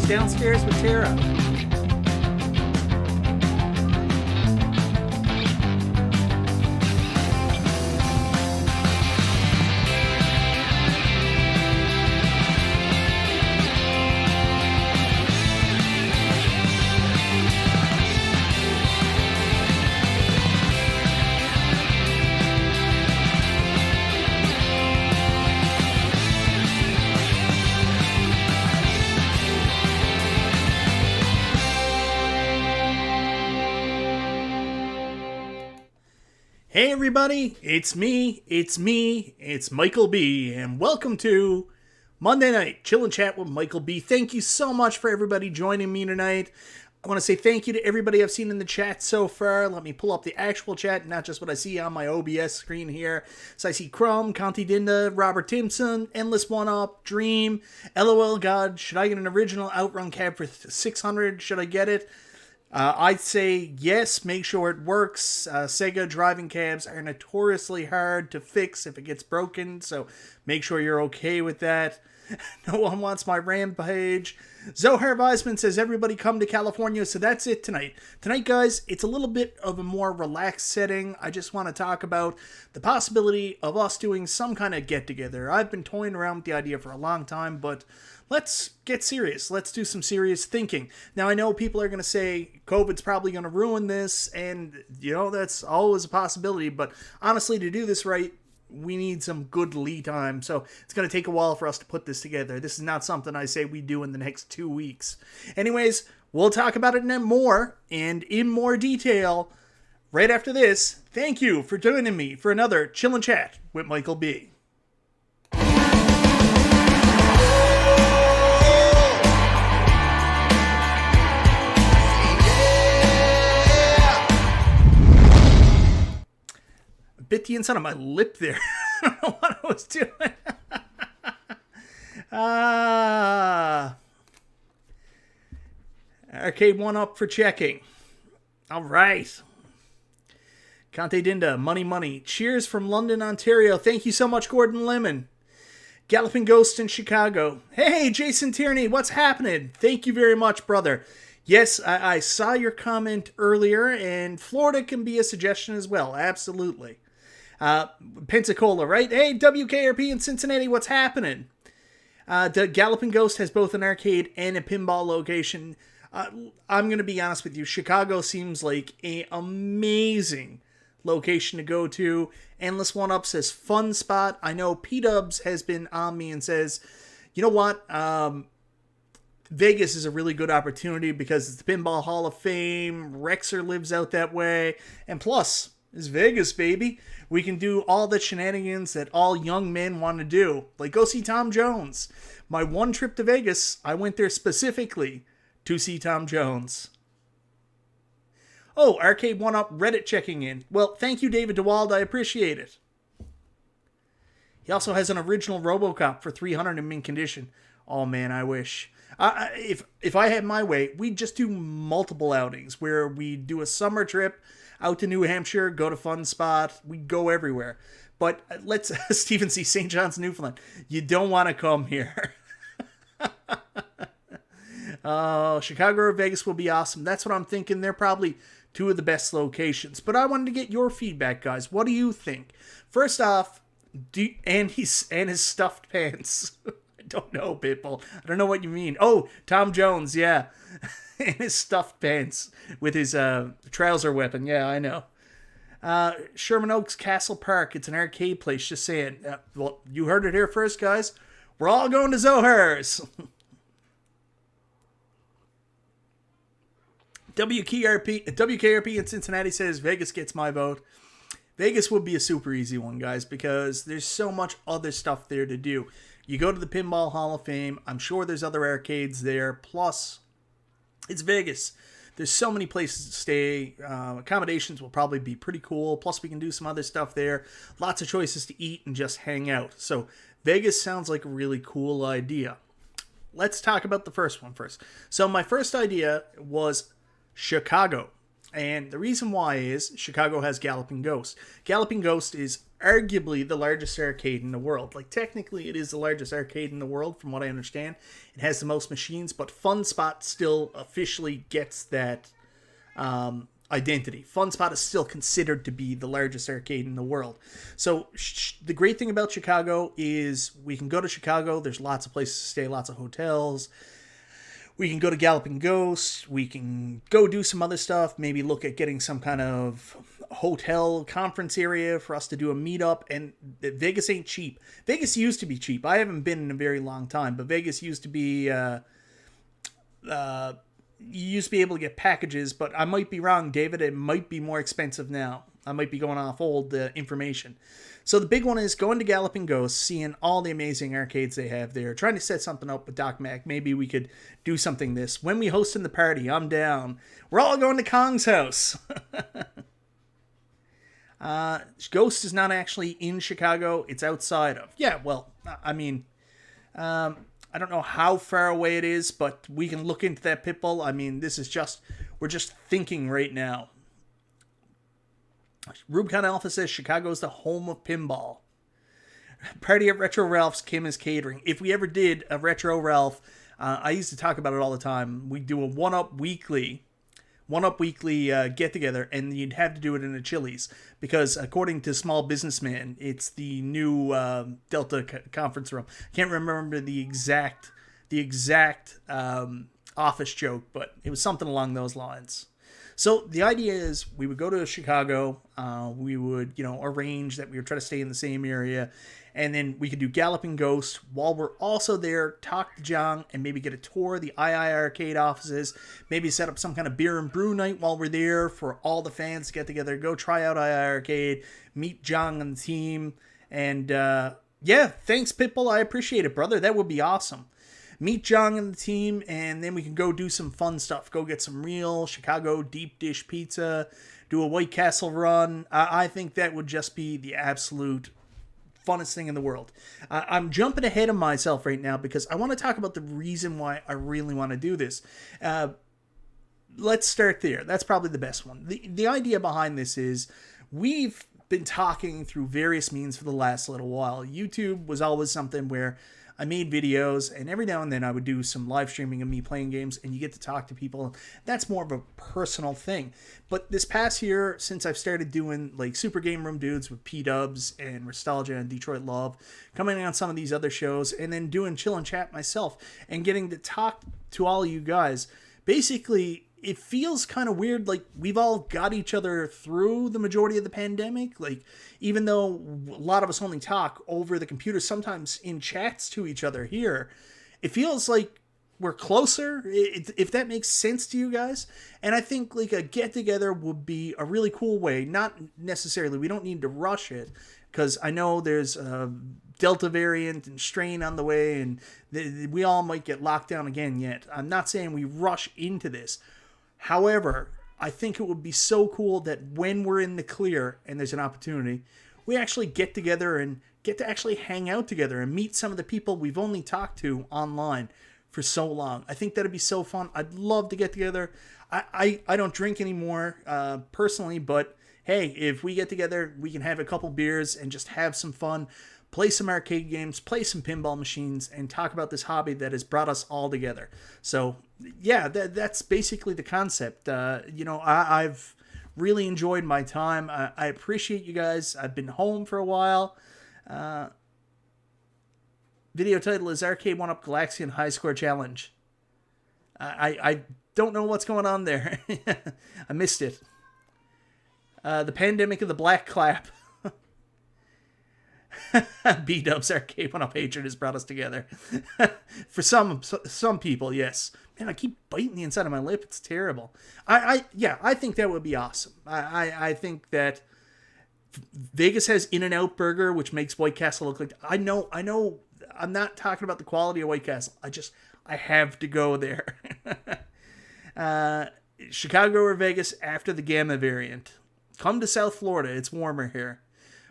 Downstairs with Tara. Hey everybody, it's me, it's Michael B, and welcome to Monday Night Chill and Chat with Michael B. Thank you so much for everybody joining me tonight. I want to say thank you to everybody I've seen in the chat so far. Let me pull up the actual chat, not just what I see on my OBS screen here. So I see Crumb, Conti Dinda, Robert Timpson, Endless One Up, Dream, LOL God, should I get an original Outrun cab for 600? Should I get it? I'd say yes, make sure it works. Sega driving cabs are notoriously hard to fix if it gets broken, so make sure you're okay with that. No one wants my rampage. Zohar Weisman says, everybody come to California, so that's it tonight. Tonight, guys, it's a little bit of a more relaxed setting. I just want to talk about the possibility of us doing some kind of get-together. I've been toying around with the idea for a long time, but let's get serious. Let's do some serious thinking. Now, I know people are going to say COVID's probably going to ruin this, and, you know, that's always a possibility. But honestly, to do this right, we need some good lead time. So it's going to take a while for us to put this together. This is not something I say we do in the next 2 weeks. Anyways, we'll talk about it more and in more detail right after this. Thank you for joining me for another Chill and Chat with Michael B. Bit the inside of my lip there. I don't know what I was doing. Arcade1Up for checking. All right. Conte Dinda, money. Cheers from London, Ontario. Thank you so much, Gordon Lemon. Galloping Ghost in Chicago. Hey, Jason Tierney, what's happening? Thank you very much, brother. Yes, I saw your comment earlier, and Florida can be a suggestion as well. Absolutely. Pensacola, right? Hey, WKRP in Cincinnati, what's happening? The Galloping Ghost has both an arcade and a pinball location. I'm going to be honest with you. Chicago seems like an amazing location to go to. Endless One Up says fun spot. I know P-Dubs has been on me and says, you know what? Vegas is a really good opportunity because it's the Pinball Hall of Fame. Rexer lives out that way. And plus, it's Vegas, baby. We can do all the shenanigans that all young men want to do. Like go see Tom Jones. My one trip to Vegas, I went there specifically to see Tom Jones. Oh, Arcade1Up Reddit checking in. Well, thank you, David DeWald. I appreciate it. He also has an original RoboCop for 300 in mint condition. Oh, man, I wish. If I had my way, we'd just do multiple outings where we do a summer trip out to New Hampshire, go to Fun Spot. We'd go everywhere. But let's, Stephen C. St. John's, Newfoundland. You don't want to come here. Chicago or Vegas will be awesome. That's what I'm thinking. They're probably two of the best locations. But I wanted to get your feedback, guys. What do you think? First off, and his stuffed pants. I don't know, people. I don't know what you mean. Oh, Tom Jones, yeah. And his stuffed pants with his trouser weapon. Yeah, I know. Sherman Oaks Castle Park. It's an arcade place, just saying. Well, you heard it here first, guys. We're all going to Zohar's. WKRP in Cincinnati says Vegas gets my vote. Vegas would be a super easy one, guys, because there's so much other stuff there to do. You go to the Pinball Hall of Fame. I'm sure there's other arcades there. Plus, it's Vegas. There's so many places to stay. Accommodations will probably be pretty cool. Plus, we can do some other stuff there. Lots of choices to eat and just hang out. So, Vegas sounds like a really cool idea. Let's talk about the first one first. So, my first idea was Chicago. And the reason why is Chicago has Galloping Ghost. Galloping Ghost is arguably the largest arcade in the world. Like, technically, it is the largest arcade in the world, from what I understand. It has the most machines, but Fun Spot still officially gets that identity. Fun Spot is still considered to be the largest arcade in the world. So the great thing about Chicago is we can go to Chicago. There's lots of places to stay, lots of hotels. We can go to Galloping Ghost. We can go do some other stuff. Maybe look at getting some kind of hotel conference area for us to do a meetup. And Vegas ain't cheap. Vegas used to be cheap. I haven't been in a very long time, but Vegas used to be... you used to be able to get packages, but I might be wrong, David. It might be more expensive now. I might be going off old information. So the big one is going to Galloping Ghost, seeing all the amazing arcades they have there, trying to set something up with Doc Mac. Maybe we could do something this. When we hosting the party, I'm down. We're all going to Kong's house. Ghost is not actually in Chicago. It's outside of. Yeah, well, I mean, I don't know how far away it is, but we can look into that, Pitbull. I mean, we're just thinking right now. Rubicon Alpha says Chicago's the home of pinball. Party at Retro Ralph's, Kim is catering. If we ever did a Retro Ralph, I used to talk about it all the time. We do a one-up weekly get-together, and you'd have to do it in a Chili's, because according to Small Businessman, it's the new Delta conference room. I can't remember the exact office joke, but it was something along those lines. So the idea is we would go to Chicago, we would, arrange that we would try to stay in the same area, and then we could do Galloping Ghost while we're also there, talk to John, and maybe get a tour of the iiRcade offices, maybe set up some kind of beer and brew night while we're there for all the fans to get together, go try out iiRcade, meet John and the team, and thanks Pitbull, I appreciate it, brother, that would be awesome. Meet John and the team, and then we can go do some fun stuff. Go get some real Chicago deep dish pizza, do a White Castle run. I think that would just be the absolute funnest thing in the world. I'm jumping ahead of myself right now because I want to talk about the reason why I really want to do this. Let's start there. That's probably the best one. The idea behind this is we've been talking through various means for the last little while. YouTube was always something where I made videos, and every now and then I would do some live streaming of me playing games, and you get to talk to people. That's more of a personal thing. But this past year, since I've started doing like Super Game Room Dudes with P-Dubs and Nostalgia and Detroit Love, coming on some of these other shows, and then doing Chill and Chat myself, and getting to talk to all of you guys, basically it feels kind of weird, like we've all got each other through the majority of the pandemic. Like, even though a lot of us only talk over the computer, sometimes in chats to each other here, it feels like we're closer, if that makes sense to you guys. And I think like a get-together would be a really cool way. Not necessarily, we don't need to rush it, because I know there's a Delta variant and strain on the way, and we all might get locked down again yet. I'm not saying we rush into this. However, I think it would be so cool that when we're in the clear and there's an opportunity, we actually get together and get to actually hang out together and meet some of the people we've only talked to online for so long. I think that'd be so fun. I'd love to get together. I don't drink anymore personally, but hey, if we get together, we can have a couple beers and just have some fun, play some arcade games, play some pinball machines, and talk about this hobby that has brought us all together. So, yeah, that's basically the concept. I've really enjoyed my time. I appreciate you guys. I've been home for a while. Video title is Arcade1Up Galaxian High Score Challenge. I don't know what's going on there. I missed it. The Pandemic of the Black Clap. B-Dubs Arcade1Up hatred has brought us together. For some people, yes. Man, I keep biting the inside of my lip. It's terrible. I think that would be awesome. I think that Vegas has In-N-Out Burger, which makes White Castle look like... I know. I'm not talking about the quality of White Castle. I have to go there. Chicago or Vegas after the Gamma variant. Come to South Florida. It's warmer here.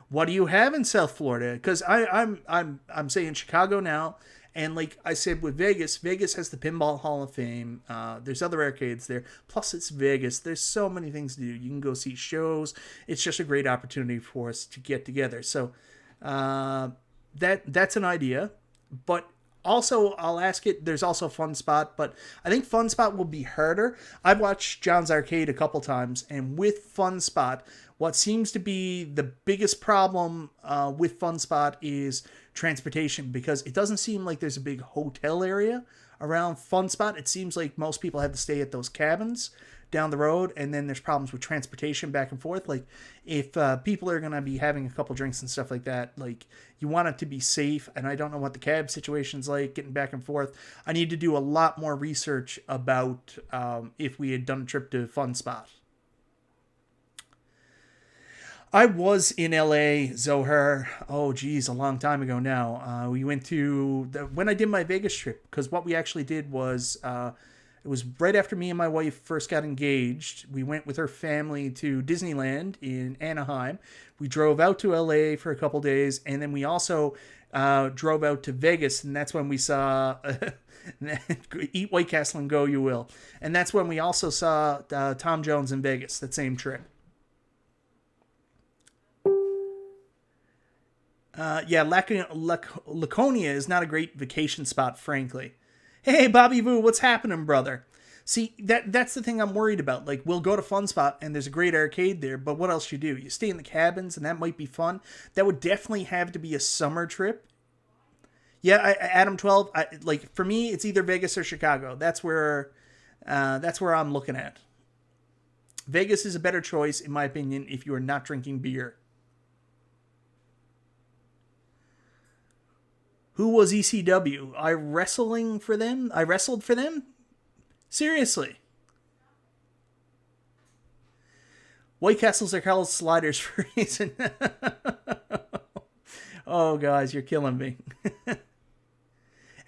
What do you have in South Florida? Because I'm saying Chicago now, And like I said with Vegas, Vegas has the Pinball Hall of Fame. There's other arcades there. Plus, it's Vegas. There's so many things to do. You can go see shows. It's just a great opportunity for us to get together. So that's an idea. But also, I'll ask it. There's also Fun Spot, but I think Fun Spot will be harder. I've watched John's Arcade a couple times, and with Fun Spot, what seems to be the biggest problem with Fun Spot is transportation, because it doesn't seem like there's a big hotel area around Fun Spot. It seems like most people have to stay at those cabins down the road, and then there's problems with transportation back and forth. Like if people are going to be having a couple drinks and stuff like that, like you want it to be safe, and I don't know what the cab situation's like getting back and forth. I need to do a lot more research about if we had done a trip to Fun Spot. I was in LA, Zohar, oh geez, a long time ago now. We went to, when I did my Vegas trip, because what we actually did was, it was right after me and my wife first got engaged. We went with her family to Disneyland in Anaheim. We drove out to LA for a couple days, and then we also drove out to Vegas, and that's when we saw Eat White Castle and Go You Will. And that's when we also saw Tom Jones in Vegas, that same trip. Laconia is not a great vacation spot, frankly. Hey, Bobby Vu, what's happening, brother? See, that's the thing I'm worried about. Like, we'll go to Fun Spot, and there's a great arcade there, but what else you do? You stay in the cabins, and that might be fun. That would definitely have to be a summer trip. Yeah, Adam 12, like, for me, it's either Vegas or Chicago. That's where I'm looking at. Vegas is a better choice, in my opinion, if you are not drinking beer. Who was ECW? I wrestled for them? Seriously. White Castles are called sliders for a reason. Oh, guys, you're killing me.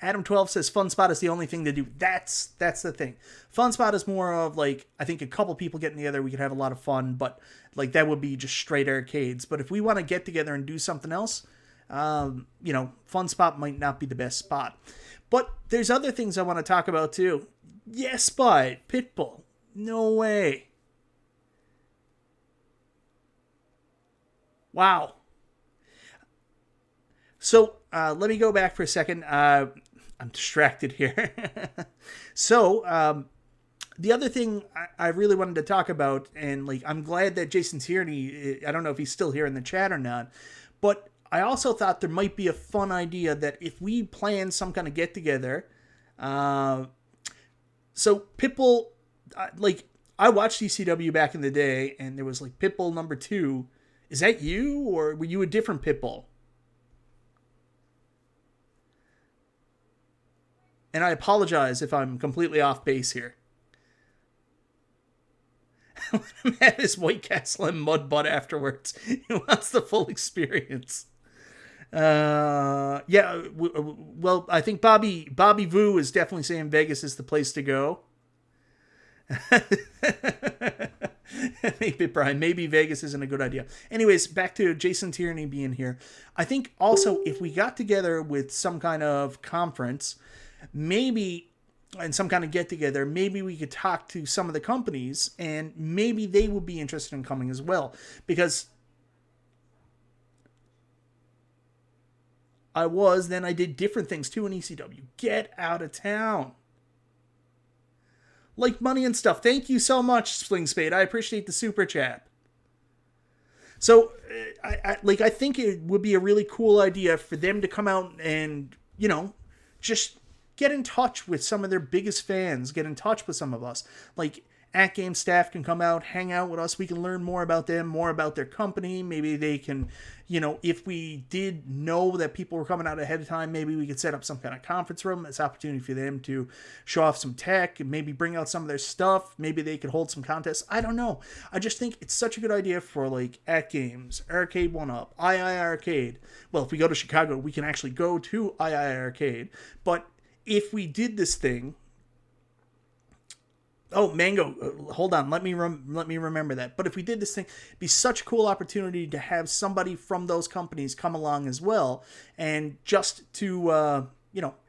Adam 12 says Fun Spot is the only thing to do. That's the thing. Fun Spot is more of like, I think a couple people getting together, we could have a lot of fun, but like that would be just straight arcades. But if we want to get together and do something else, Fun Spot might not be the best spot. But there's other things I want to talk about too. Yes, but Pitbull. No way. Wow. So let me go back for a second. I'm distracted here. So the other thing I really wanted to talk about, and like I'm glad that Jason Tierney, I don't know if he's still here in the chat or not, but I also thought there might be a fun idea that if we plan some kind of get together, so Pitbull, like I watched ECW back in the day, and there was like Pitbull number 2. Is that you, or were you a different Pitbull? And I apologize if I'm completely off base here. Let him have his White Castle and mud butt afterwards. He wants the full experience. Well, I think Bobby Vu is definitely saying Vegas is the place to go. Maybe Brian, maybe Vegas isn't a good idea. Anyways, back to Jason Tierney being here. I think also if we got together with some kind of conference, maybe, and some kind of get together, maybe we could talk to some of the companies and maybe they would be interested in coming as well. Because then I did different things too in ECW. Get out of town. Like money and stuff. Thank you so much, Sling Spade. I appreciate the super chat. So, I think it would be a really cool idea for them to come out and, just get in touch with some of their biggest fans. Get in touch with some of us. Like, AtGames staff can come out, hang out with us. We can learn more about them, more about their company. Maybe they can, if we did know that people were coming out ahead of time, maybe we could set up some kind of conference room. It's an opportunity for them to show off some tech and maybe bring out some of their stuff. Maybe they could hold some contests. I don't know. I just think it's such a good idea for like AtGames, Arcade1Up, iiRcade. Well, if we go to Chicago, we can actually go to iiRcade. But if we did this thing, oh, Mango, hold on. Let me remember that. But if we did this thing, it'd be such a cool opportunity to have somebody from those companies come along as well. And just to,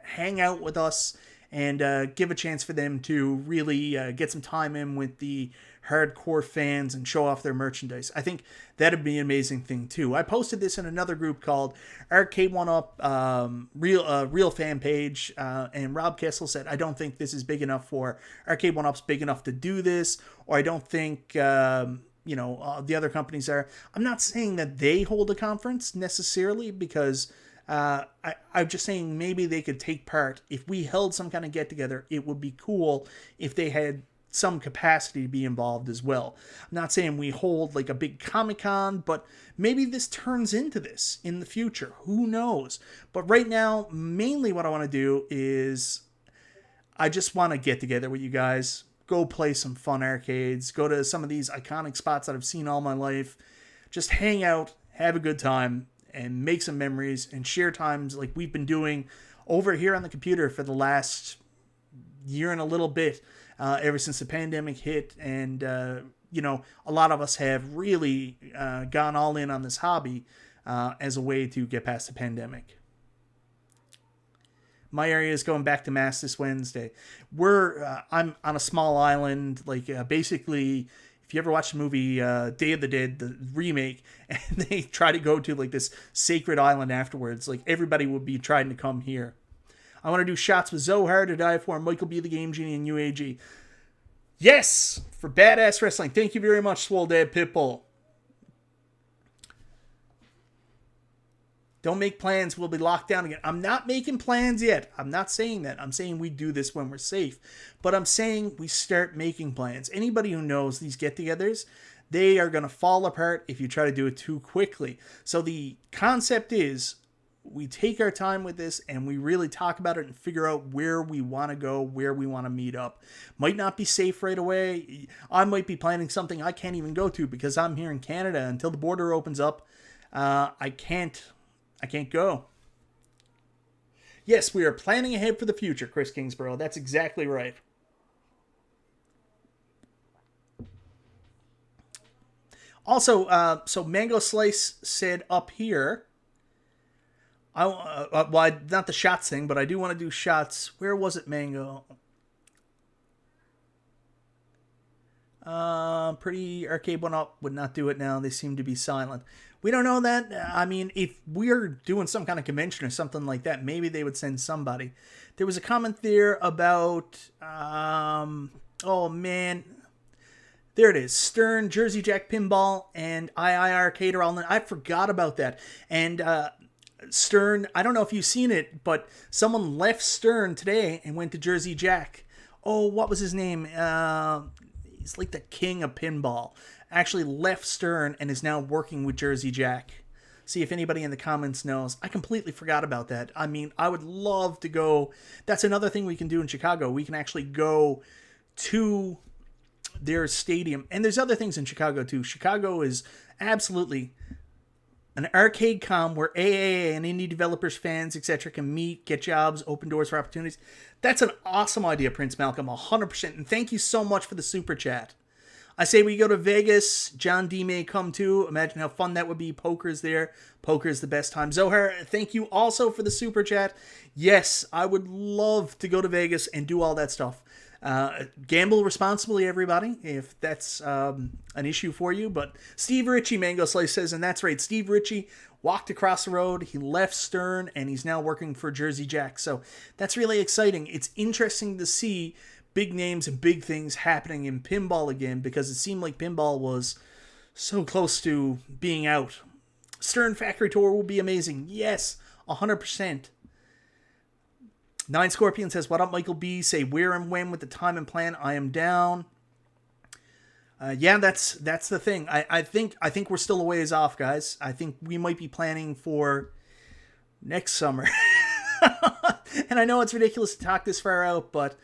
hang out with us and give a chance for them to really get some time in with the hardcore fans and show off their merchandise. I think that'd be an amazing thing too. I posted this in another group called Arcade1Up, real fan page, and Rob Kessel said, I don't think this is big enough for Arcade1Up's big enough to do this, or I don't think the other companies are. I'm not saying that they hold a conference necessarily, because I'm just saying maybe they could take part. If we held some kind of get-together, it would be cool if they had some capacity to be involved as well. I'm not saying we hold like a big Comic-Con, but maybe this turns into this in the future. Who knows? But right now, mainly what I want to do is I just want to get together with you guys, go play some fun arcades, go to some of these iconic spots that I've seen all my life, just hang out, have a good time, and make some memories and share times like we've been doing over here on the computer for the last year and a little bit, ever since the pandemic hit. And, a lot of us have really gone all in on this hobby as a way to get past the pandemic. My area is going back to mass this Wednesday. I'm on a small island, basically, if you ever watch the movie Day of the Dead, the remake, and they try to go to like this sacred island afterwards, like everybody would be trying to come here. I want to do shots with Zohar to die for, MichaelBtheGameGenie, and UAG. Yes, for Badass Wrestling. Thank you very much, Swole Dad Pitbull. Don't make plans. We'll be locked down again. I'm not making plans yet. I'm not saying that. I'm saying we do this when we're safe. But I'm saying we start making plans. Anybody who knows these get-togethers, they are going to fall apart if you try to do it too quickly. So the concept is we take our time with this and we really talk about it and figure out where we want to go, where we want to meet up. Might not be safe right away. I might be planning something I can't even go to because I'm here in Canada. Until the border opens up, I can't go. Yes, we are planning ahead for the future, Chris Kingsborough. That's exactly right. Also, so Mango Slice said up here, not the shots thing, but I do want to do shots. Where was it, Mango? Pretty Arcade1Up would not do it now. They seem to be silent. We don't know that. I mean, if we're doing some kind of convention or something like that, maybe they would send somebody. There was a comment there about, oh man, there it is. Stern, Jersey Jack Pinball, and iiRcade are all in. I forgot about that. And Stern, I don't know if you've seen it, but someone left Stern today and went to Jersey Jack. Oh, what was his name? He's like the king of pinball. Actually left Stern and is now working with Jersey Jack. See if anybody in the comments knows. I completely forgot about that. I mean, I would love to go. That's another thing we can do in Chicago. We can actually go to their stadium. And there's other things in Chicago too. Chicago is absolutely an arcade com where AAA and indie developers, fans, etc. can meet, get jobs, open doors for opportunities. That's an awesome idea, Prince Malcolm, 100%. And thank you so much for the super chat. I say we go to Vegas. John D may come too. Imagine how fun that would be. Poker's there. Poker's the best time. Zohar, thank you also for the super chat. Yes, I would love to go to Vegas and do all that stuff. Gamble responsibly, everybody, if that's an issue for you. But Steve Ritchie, Mango Slice says, and that's right, Steve Ritchie walked across the road. He left Stern, and he's now working for Jersey Jack. So that's really exciting. It's interesting to see big names and big things happening in pinball again, because it seemed like pinball was so close to being out. Stern Factory Tour will be amazing. Yes, 100%. Nine Scorpion says, what up, Michael B? Say where and when with the time and plan. I am down. Yeah, that's the thing. I think we're still a ways off, guys. I think we might be planning for next summer. And I know it's ridiculous to talk this far out, but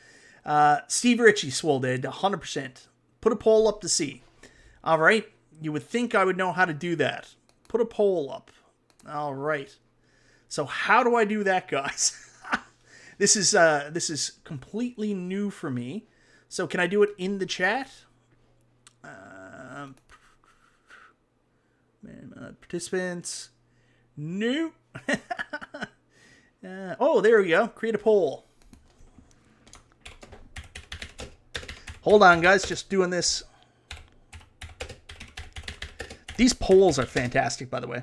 Steve Ritchie, Swole did 100%. Put a poll up to see. All right. You would think I would know how to do that. Put a poll up. All right. So how do I do that, guys? This is completely new for me. So can I do it in the chat? Participants. No. Oh, there we go. Create a poll. Hold on, guys. Just doing this. These polls are fantastic, by the way.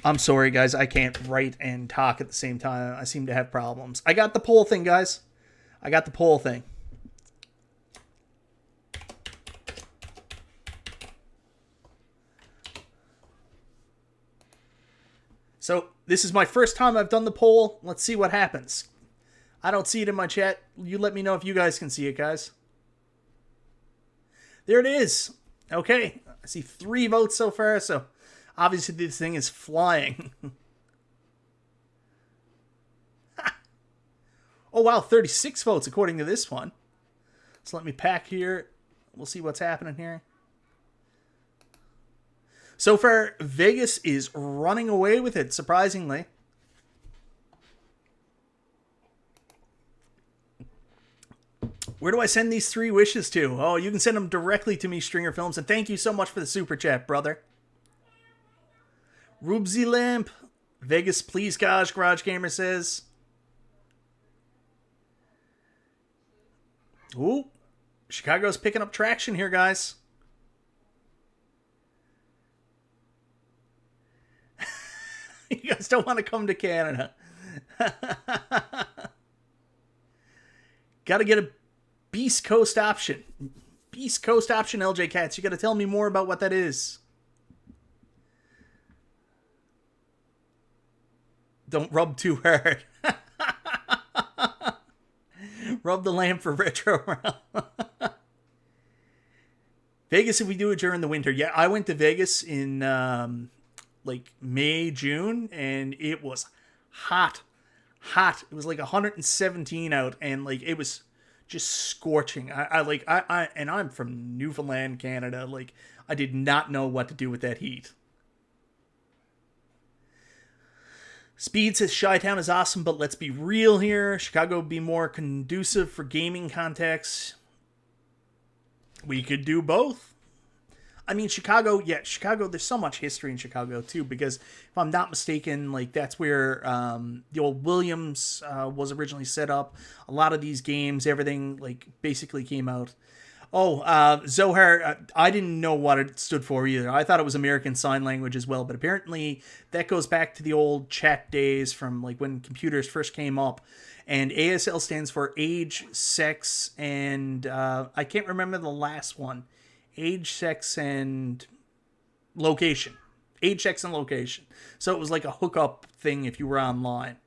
I'm sorry, guys. I can't write and talk at the same time. I seem to have problems. I got the poll thing, guys. I got the poll thing. So, this is my first time I've done the poll. Let's see what happens. I don't see it in my chat. You let me know if you guys can see it, guys. There it is. Okay. I see 3 votes so far, so obviously this thing is flying. Oh, wow. 36 votes according to this one. So let me pack here. We'll see what's happening here. So far, Vegas is running away with it, surprisingly. Where do I send these 3 wishes to? Oh, you can send them directly to me, Stringer Films. And thank you so much for the super chat, brother. Rubsy Lamp. Vegas, please, gosh, Garage Gamer says. Ooh. Chicago's picking up traction here, guys. You guys don't want to come to Canada. Got to get a Beast Coast option. Beast Coast option, LJ Cats. You got to tell me more about what that is. Don't rub too hard. Rub the lamp for retro. Vegas, if we do it during the winter. Yeah, I went to Vegas in like May, June, and it was hot. It was like 117 out, and like it was just scorching. And I'm from Newfoundland, Canada. Like, I did not know what to do with that heat. Speed says Chi-Town is awesome, but let's be real here. Chicago would be more conducive for gaming contexts. We could do both. I mean, Chicago, there's so much history in Chicago, too, because if I'm not mistaken, like, that's where the old Williams was originally set up. A lot of these games, everything, like, basically came out. Oh, Zohar, I didn't know what it stood for either. I thought it was American Sign Language as well, but apparently that goes back to the old chat days from, like, when computers first came up. And ASL stands for age, sex, and I can't remember the last one. Age, sex, and location. Age, sex, and location. So it was like a hookup thing if you were online.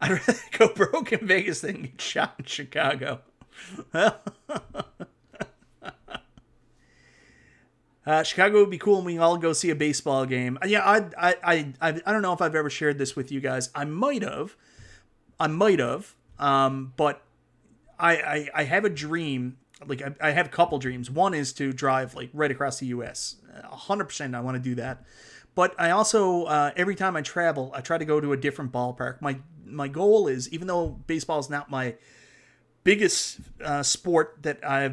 I'd rather go broke in Vegas than get shot in Chicago. Chicago would be cool and we can all go see a baseball game. Yeah, I don't know if I've ever shared this with you guys. I might have. But I have a dream. Like, I have a couple dreams. One is to drive, like, right across the U.S. 100% I want to do that. But I also, every time I travel, I try to go to a different ballpark. My goal is, even though baseball is not my biggest sport that I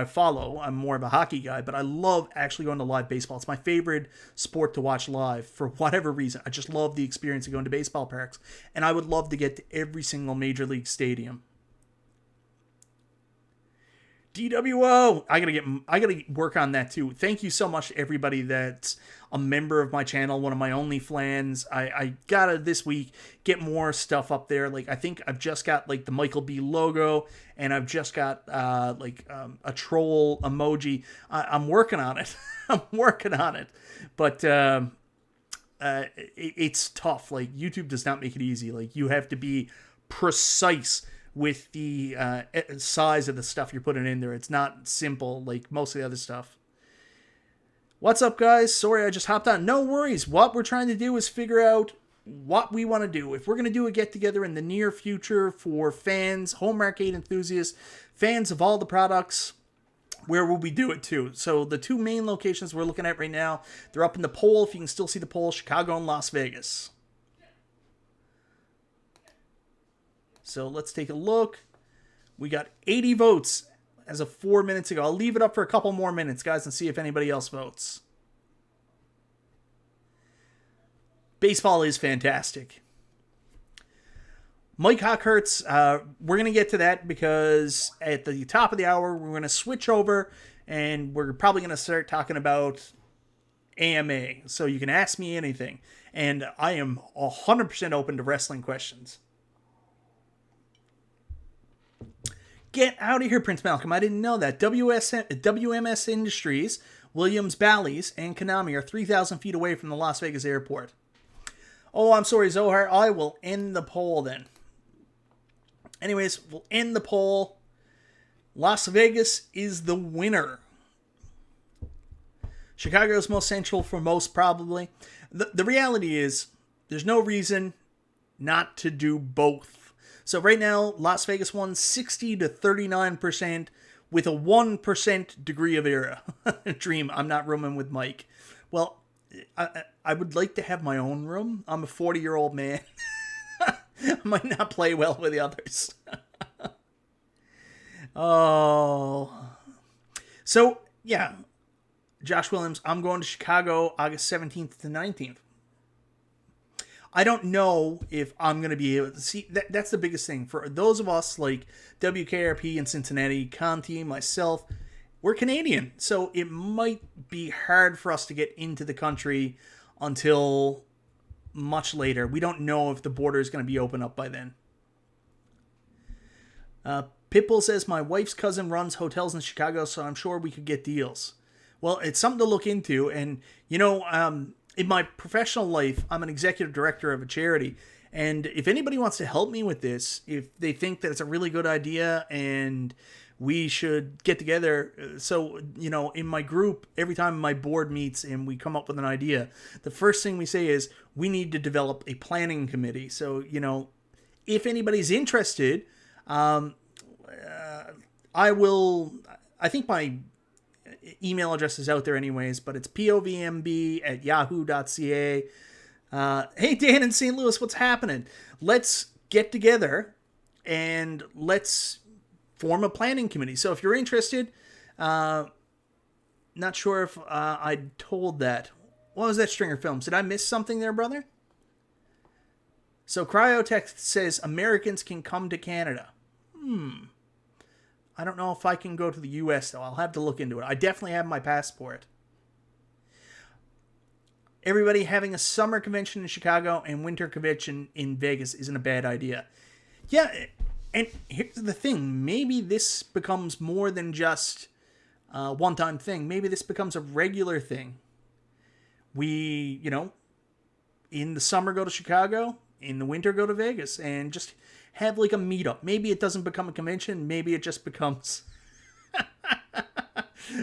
follow. I'm more of a hockey guy, but I love actually going to live baseball. It's my favorite sport to watch live for whatever reason. I just love the experience of going to baseball parks, and I would love to get to every single major league stadium. DWO, I gotta work on that too. Thank you so much to everybody that's a member of my channel, one of my OnlyFans. I gotta this week get more stuff up there. Like, I think I've just got like the Michael B logo, and I've just got a troll emoji. I'm working on it. I'm working on it, but it's tough. Like, YouTube does not make it easy. Like, you have to be precise with the size of the stuff you're putting in there. It's not simple like most of the other stuff. What's up, guys? Sorry, I just hopped on. No worries. What we're trying to do is figure out what we want to do. If we're going to do a get-together in the near future for fans, home arcade enthusiasts, fans of all the products, where will we do it to? So the 2 main locations we're looking at right now, they're up in the poll. If you can still see the poll, Chicago and Las Vegas. So let's take a look. We got 80 votes as of 4 minutes ago. I'll leave it up for a couple more minutes, guys, and see if anybody else votes. Baseball is fantastic. Mike Hockhurts, we're going to get to that because at the top of the hour, we're going to switch over and we're probably going to start talking about AMA. So you can ask me anything. And I am 100% open to wrestling questions. Get out of here, Prince Malcolm. I didn't know that. WMS Industries, Williams Bally's, and Konami are 3,000 feet away from the Las Vegas airport. Oh, I'm sorry, Zohar. I will end the poll then. Anyways, we'll end the poll. Las Vegas is the winner. Chicago's most central for most, probably. The reality is, there's no reason not to do both. So right now, Las Vegas won 60 to 39% with a 1% degree of error. Dream, I'm not rooming with Mike. Well, I would like to have my own room. I'm a 40-year-old man. I might not play well with the others. Oh. So, yeah. Josh Williams, I'm going to Chicago August 17th to 19th. I don't know if I'm going to be able to see. That's the biggest thing. For those of us like WKRP in Cincinnati, Conti, myself, we're Canadian. So it might be hard for us to get into the country until much later. We don't know if the border is going to be open up by then. Pitbull says, my wife's cousin runs hotels in Chicago, so I'm sure we could get deals. Well, it's something to look into. And, you know, in my professional life, I'm an executive director of a charity. And if anybody wants to help me with this, if they think that it's a really good idea and we should get together. So, you know, in my group, every time my board meets and we come up with an idea, the first thing we say is we need to develop a planning committee. So, you know, if anybody's interested, I think my email address is out there anyways, but it's povmb@yahoo.ca. Hey, Dan in St. Louis, what's happening? Let's get together and let's form a planning committee. So if you're interested, not sure if I told that. What was that, Stringer Films? Did I miss something there, brother? So Cryotech says Americans can come to Canada. I don't know if I can go to the U.S., though. I'll have to look into it. I definitely have my passport. Everybody, having a summer convention in Chicago and winter convention in Vegas isn't a bad idea. Yeah, and here's the thing. Maybe this becomes more than just a one-time thing. Maybe this becomes a regular thing. We, you know, in the summer go to Chicago, in the winter go to Vegas, and just have like a meetup. Maybe it doesn't become a convention. Maybe it just becomes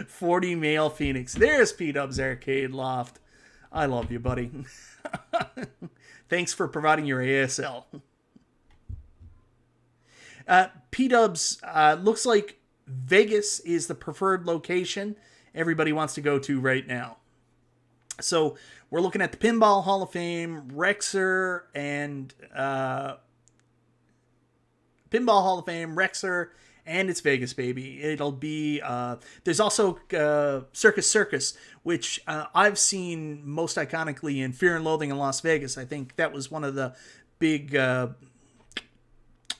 40 male Phoenix. There's P-Dub's Arcade Loft. I love you, buddy. Thanks for providing your ASL. P-Dubs, looks like Vegas is the preferred location everybody wants to go to right now. So we're looking at the Pinball Hall of Fame, Rexer, and Pinball Hall of Fame, Rexer, and it's Vegas, baby. It'll be, there's also Circus Circus, which I've seen most iconically in Fear and Loathing in Las Vegas. I think that was one of the big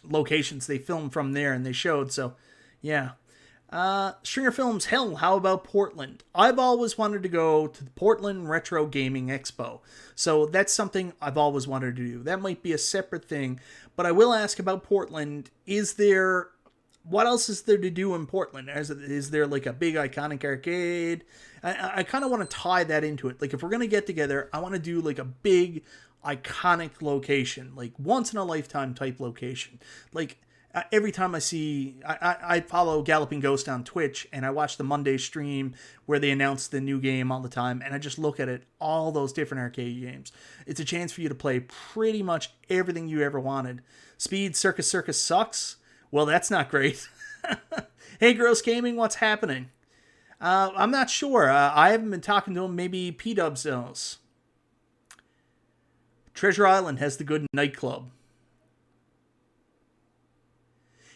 locations they filmed from there and they showed. So, yeah. Stringer Films, hell, how about Portland? I've always wanted to go to the Portland Retro Gaming Expo. So that's something I've always wanted to do. That might be a separate thing. But I will ask about Portland. What else is there to do in Portland? Is there like a big iconic arcade? I kind of want to tie that into it. Like if we're going to get together, I want to do like a big iconic location. Like once in a lifetime type location. Like every time I follow Galloping Ghost on Twitch and I watch the Monday stream where they announce the new game all the time and I just look at it, all those different arcade games. It's a chance for you to play pretty much everything you ever wanted. Speed Circus Circus sucks. Well, that's not great. Hey, Gross Gaming, what's happening? I'm not sure. I haven't been talking to him. Maybe P-Dubs knows. Treasure Island has the good nightclub.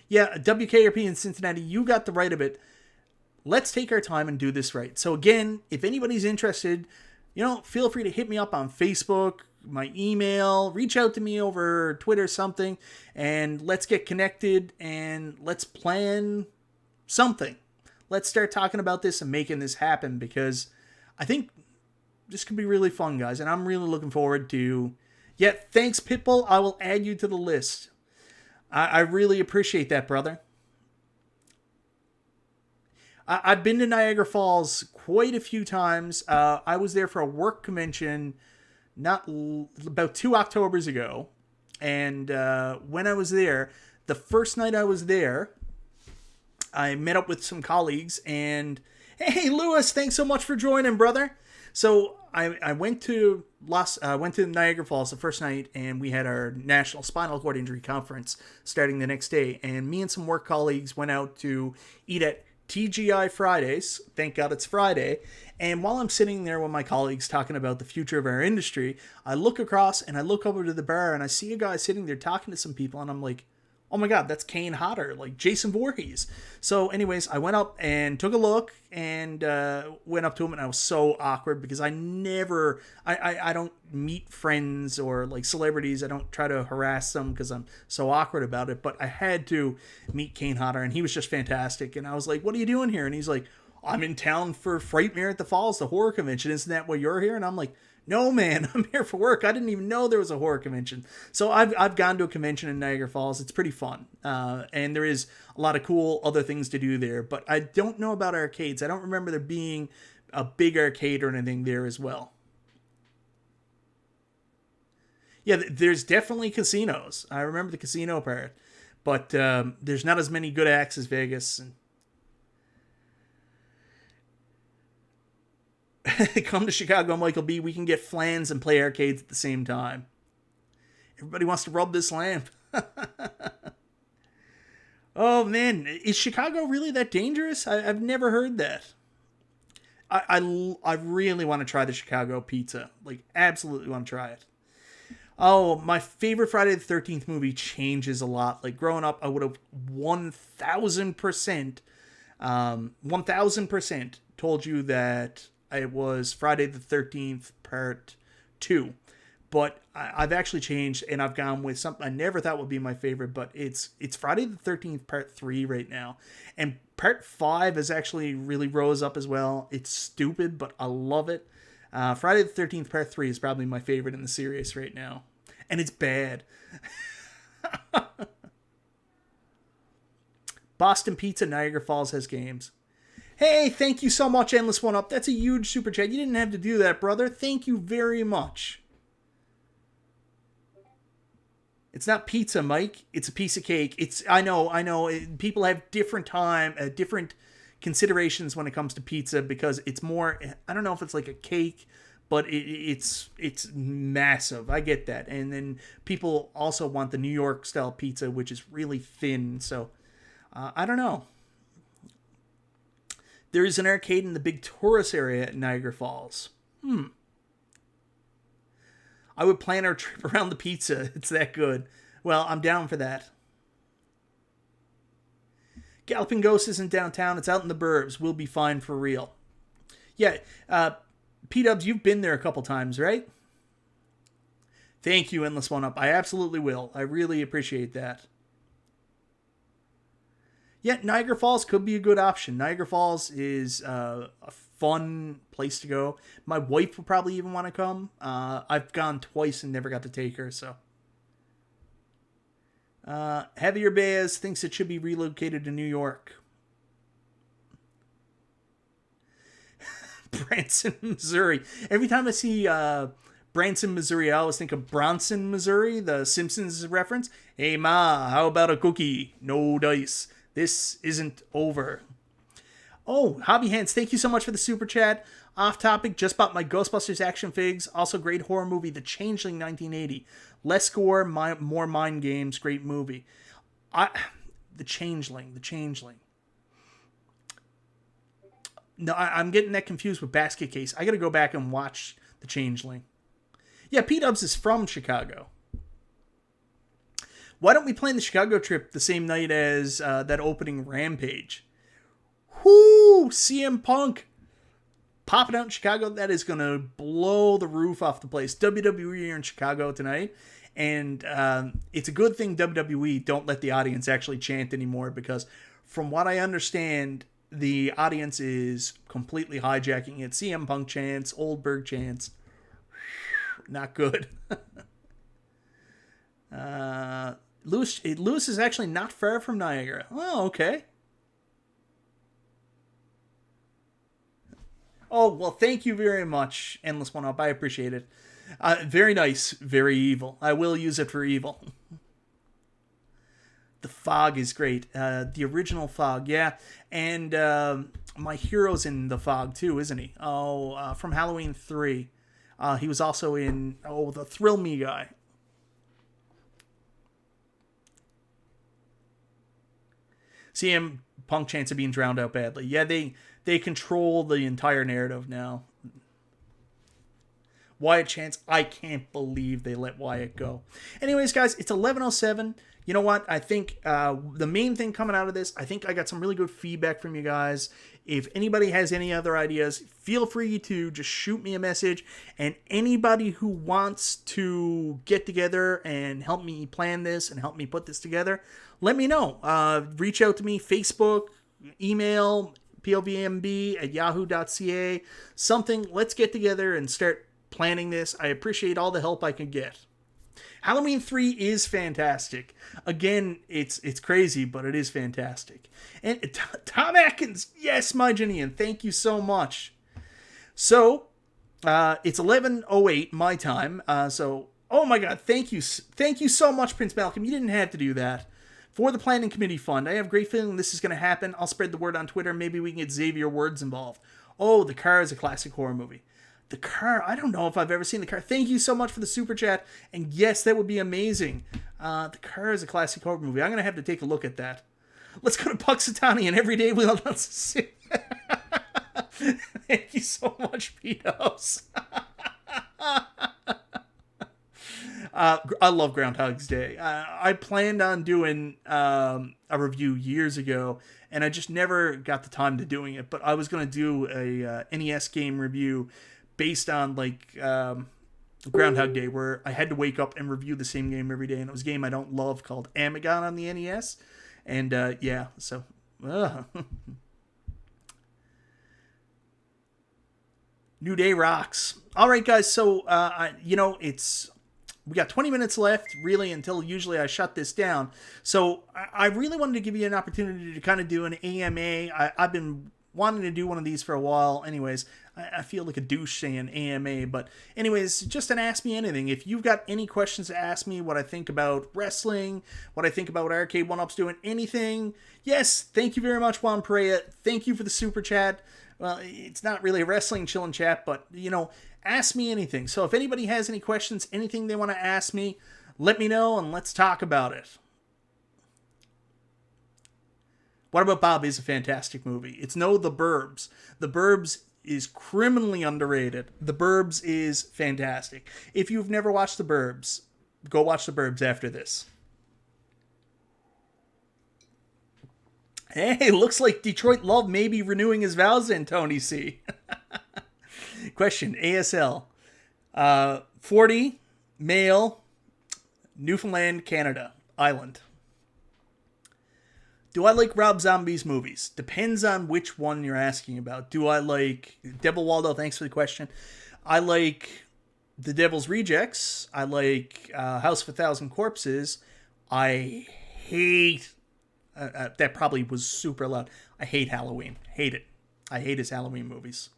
Yeah, WKRP in Cincinnati, you got the right of it. Let's take our time and do this right. So again, if anybody's interested, feel free to hit me up on Facebook, my email, reach out to me over Twitter, something, and let's get connected and let's plan something. Let's start talking about this and making this happen, because I think this could be really fun, guys, and I'm really looking forward to... Yeah, thanks, Pitbull. I will add you to the list. I really appreciate that, brother. I've been to Niagara Falls quite a few times. I was there for a work convention about 2 Octobers ago. And when I was there, the first night I was there, I met up with some colleagues. And, hey, Lewis, thanks so much for joining, brother. So I went to Niagara Falls the first night, and we had our National Spinal Cord Injury Conference starting the next day. And me and some work colleagues went out to eat at TGI Fridays. Thank God it's Friday. And while I'm sitting there with my colleagues talking about the future of our industry, I look across and I look over to the bar and I see a guy sitting there talking to some people, and I'm like, oh my God, that's Kane Hodder, like Jason Voorhees. So anyways, I went up and took a look and went up to him, and I was so awkward because I don't meet friends or like celebrities. I don't try to harass them because I'm so awkward about it. But I had to meet Kane Hodder, and he was just fantastic. And I was like, what are you doing here? And he's like, I'm in town for Frightmare at the Falls, the horror convention. Isn't that why you're here? And I'm like, no, man, I'm here for work. I didn't even know there was a horror convention. So I've gone to a convention in Niagara Falls. It's pretty fun. And there is a lot of cool other things to do there. But I don't know about arcades. I don't remember there being a big arcade or anything there as well. Yeah, there's definitely casinos. I remember the casino part. But there's not as many good acts as Vegas. And come to Chicago, Michael B. We can get flans and play arcades at the same time. Everybody wants to rub this lamp. Oh, man. Is Chicago really that dangerous? I've never heard that. I really want to try the Chicago pizza. Like, absolutely want to try it. Oh, my favorite Friday the 13th movie changes a lot. Like, growing up, I would have 1,000% told you that it was Friday the 13th Part 2. But I've actually changed, and I've gone with something I never thought would be my favorite, but it's Friday the 13th Part 3 right now. And Part 5 has actually really rose up as well. It's stupid, but I love it. Friday the 13th Part 3 is probably my favorite in the series right now. And it's bad. Boston Pizza, Niagara Falls has games. Hey, thank you so much, Endless One Up. That's a huge super chat. You didn't have to do that, brother. Thank you very much. It's not pizza, Mike. It's a piece of cake. I know. People have different considerations when it comes to pizza because it's more, I don't know if it's like a cake, but it's massive. I get that. And then people also want the New York style pizza, which is really thin. So I don't know. There is an arcade in the big tourist area at Niagara Falls. I would plan our trip around the pizza. It's that good. Well, I'm down for that. Galloping Ghost isn't downtown. It's out in the burbs. We'll be fine for real. Yeah, P-Dubs, you've been there a couple times, right? Thank you, Endless One Up. I absolutely will. I really appreciate that. Yeah, Niagara Falls could be a good option. Niagara Falls is a fun place to go. My wife would probably even want to come. I've gone twice and never got to take her, so. Heavier Bears thinks it should be relocated to New York. Branson, Missouri. Every time I see Branson, Missouri, I always think of Bronson, Missouri, the Simpsons reference. Hey, Ma, how about a cookie? No dice. This isn't over. Oh, Hobby Hands, thank you so much for the super chat. Off topic, just bought my Ghostbusters action figs. Also, great horror movie, The Changeling 1980. Less gore, more mind games. Great movie. The Changeling. No, I'm getting that confused with Basket Case. I got to go back and watch The Changeling. Yeah, P-Dubs is from Chicago. Why don't we plan the Chicago trip the same night as that opening Rampage? Whoo! CM Punk popping out in Chicago. That is going to blow the roof off the place. WWE here in Chicago tonight. And it's a good thing WWE don't let the audience actually chant anymore, because from what I understand, the audience is completely hijacking it. CM Punk chants, Oldberg chants. Not good. Lewis is actually not far from Niagara. Oh, okay. Oh, well, thank you very much, Endless One Up. I appreciate it. Very nice, very evil. I will use it for evil. The Fog is great. The original Fog, yeah. And my hero's in The Fog, too, isn't he? Oh, from Halloween 3. He was also in, the Thrill Me guy. CM Punk chants are being drowned out badly. Yeah, they control the entire narrative now. Wyatt chants, I can't believe they let Wyatt go. Anyways, guys, it's 11:07. You know what? I think the main thing coming out of this, I think I got some really good feedback from you guys. If anybody has any other ideas, feel free to just shoot me a message. And anybody who wants to get together and help me plan this and help me put this together, let me know. Reach out to me, Facebook, email, povmb@yahoo.ca, something. Let's get together and start planning this. I appreciate all the help I can get. Halloween 3 is fantastic. Again, it's crazy, but it is fantastic. And Tom Atkins, yes, my Jenny, and thank you so much. So, it's 11:08 my time. Oh my God, thank you so much, Prince Malcolm. You didn't have to do that. For the Planning Committee Fund, I have a great feeling this is going to happen. I'll spread the word on Twitter. Maybe we can get Xavier Words involved. Oh, The Car is a classic horror movie. The Car, I don't know if I've ever seen The Car. Thank you so much for the super chat. And yes, that would be amazing. The Car is a classic horror movie. I'm going to have to take a look at that. Let's go to Puxatawny and every day we'll see. Thank you so much, Petos. I love Groundhog's Day. I planned on doing a review years ago, and I just never got the time to doing it. But I was going to do a NES game review based on Groundhog Day, where I had to wake up and review the same game every day, and it was a game I don't love called Amagon on the NES. And so New Day rocks. All right, guys. So we got 20 minutes left, really, until usually I shut this down. So I really wanted to give you an opportunity to kind of do an AMA. I've been wanting to do one of these for a while. Anyways, I feel like a douche saying AMA. But anyways, just an Ask Me Anything. If you've got any questions to ask me, what I think about wrestling, what I think about what Arcade1Up's doing, anything. Yes, thank you very much, Juan Perea. Thank you for the super chat. Well, it's not really a wrestling chillin' chat, but, ask me anything. So if anybody has any questions, anything they want to ask me, let me know and let's talk about it. What About Bob is a fantastic movie. It's no The Burbs. The Burbs is criminally underrated. The Burbs is fantastic. If you've never watched The Burbs, go watch The Burbs after this. Hey, looks like Detroit Love may be renewing his vows then, Tony C. Question, ASL. 40, male, Newfoundland, Canada, island. Do I like Rob Zombie's movies? Depends on which one you're asking about. Do I like... Devil Waldo, thanks for the question. I like The Devil's Rejects. I like House of a Thousand Corpses. I hate... that probably was super loud. I hate Halloween. Hate it. I hate his Halloween movies.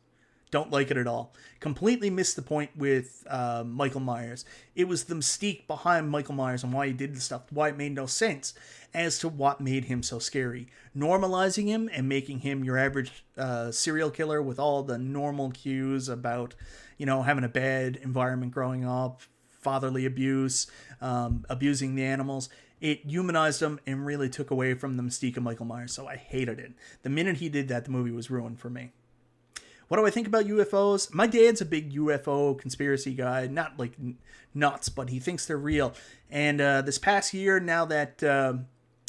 Don't like it at all. Completely missed the point with Michael Myers. It was the mystique behind Michael Myers and why he did the stuff, why it made no sense as to what made him so scary. Normalizing him and making him your average serial killer with all the normal cues about, having a bad environment growing up, fatherly abuse, abusing the animals. It humanized him and really took away from the mystique of Michael Myers, so I hated it. The minute he did that, the movie was ruined for me. What do I think about UFOs? My dad's a big UFO conspiracy guy, not like nuts, but he thinks they're real. And this past year, now that the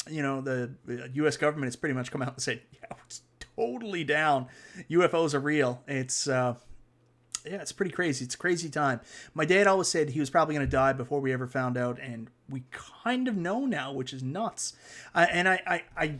U.S. government has pretty much come out and said, yeah, it's totally down. UFOs are real. It's it's pretty crazy. It's a crazy time. My dad always said he was probably going to die before we ever found out, and we kind of know now, which is nuts. And I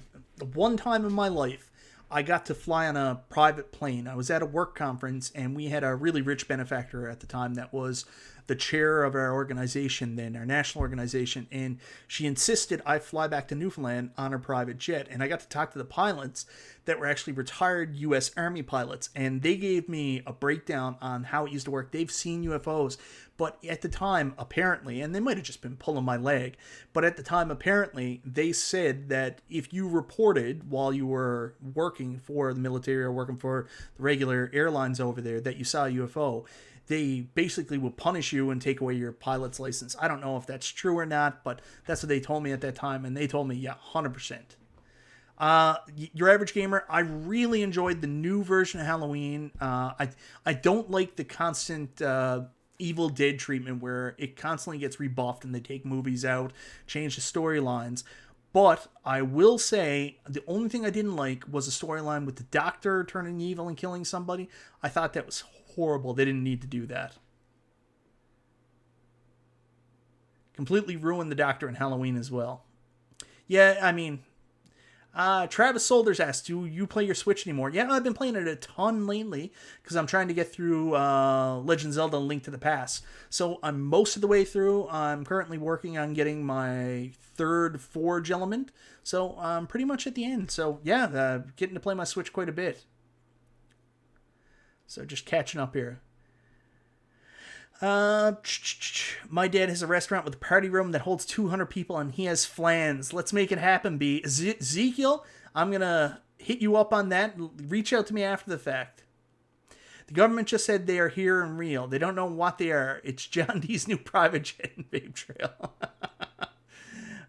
one time in my life, I got to fly on a private plane. I was at a work conference, and we had a really rich benefactor at the time that was the chair of our organization then, our national organization, and she insisted I fly back to Newfoundland on her private jet. And I got to talk to the pilots that were actually retired U.S. Army pilots, and they gave me a breakdown on how it used to work. They've seen UFOs, but at the time, apparently, and they might have just been pulling my leg, but at the time, apparently, they said that if you reported while you were working for the military or working for the regular airlines over there that you saw a UFO, they basically will punish you and take away your pilot's license. I don't know if that's true or not, but that's what they told me at that time, and they told me, yeah, 100%. Your Average Gamer, I really enjoyed the new version of Halloween. I don't like the constant Evil Dead treatment where it constantly gets rebuffed and they take movies out, change the storylines. But I will say the only thing I didn't like was the storyline with the doctor turning evil and killing somebody. I thought that was horrible. They didn't need to do that. Completely ruined the doctor in Halloween as well. Yeah, I mean, Travis Solders asked, do you play your Switch anymore? Yeah, I've been playing it a ton lately because I'm trying to get through Legend of Zelda Link to the Past. So I'm most of the way through. I'm currently working on getting my third Forge element. So I'm pretty much at the end. So yeah, getting to play my Switch quite a bit. So just catching up here. My dad has a restaurant with a party room that holds 200 people and he has flans. Let's make it happen, B. Ezekiel, I'm going to hit you up on that. Reach out to me after the fact. The government just said they are here and real. They don't know what they are. It's John D's new private jet and Babe Trail.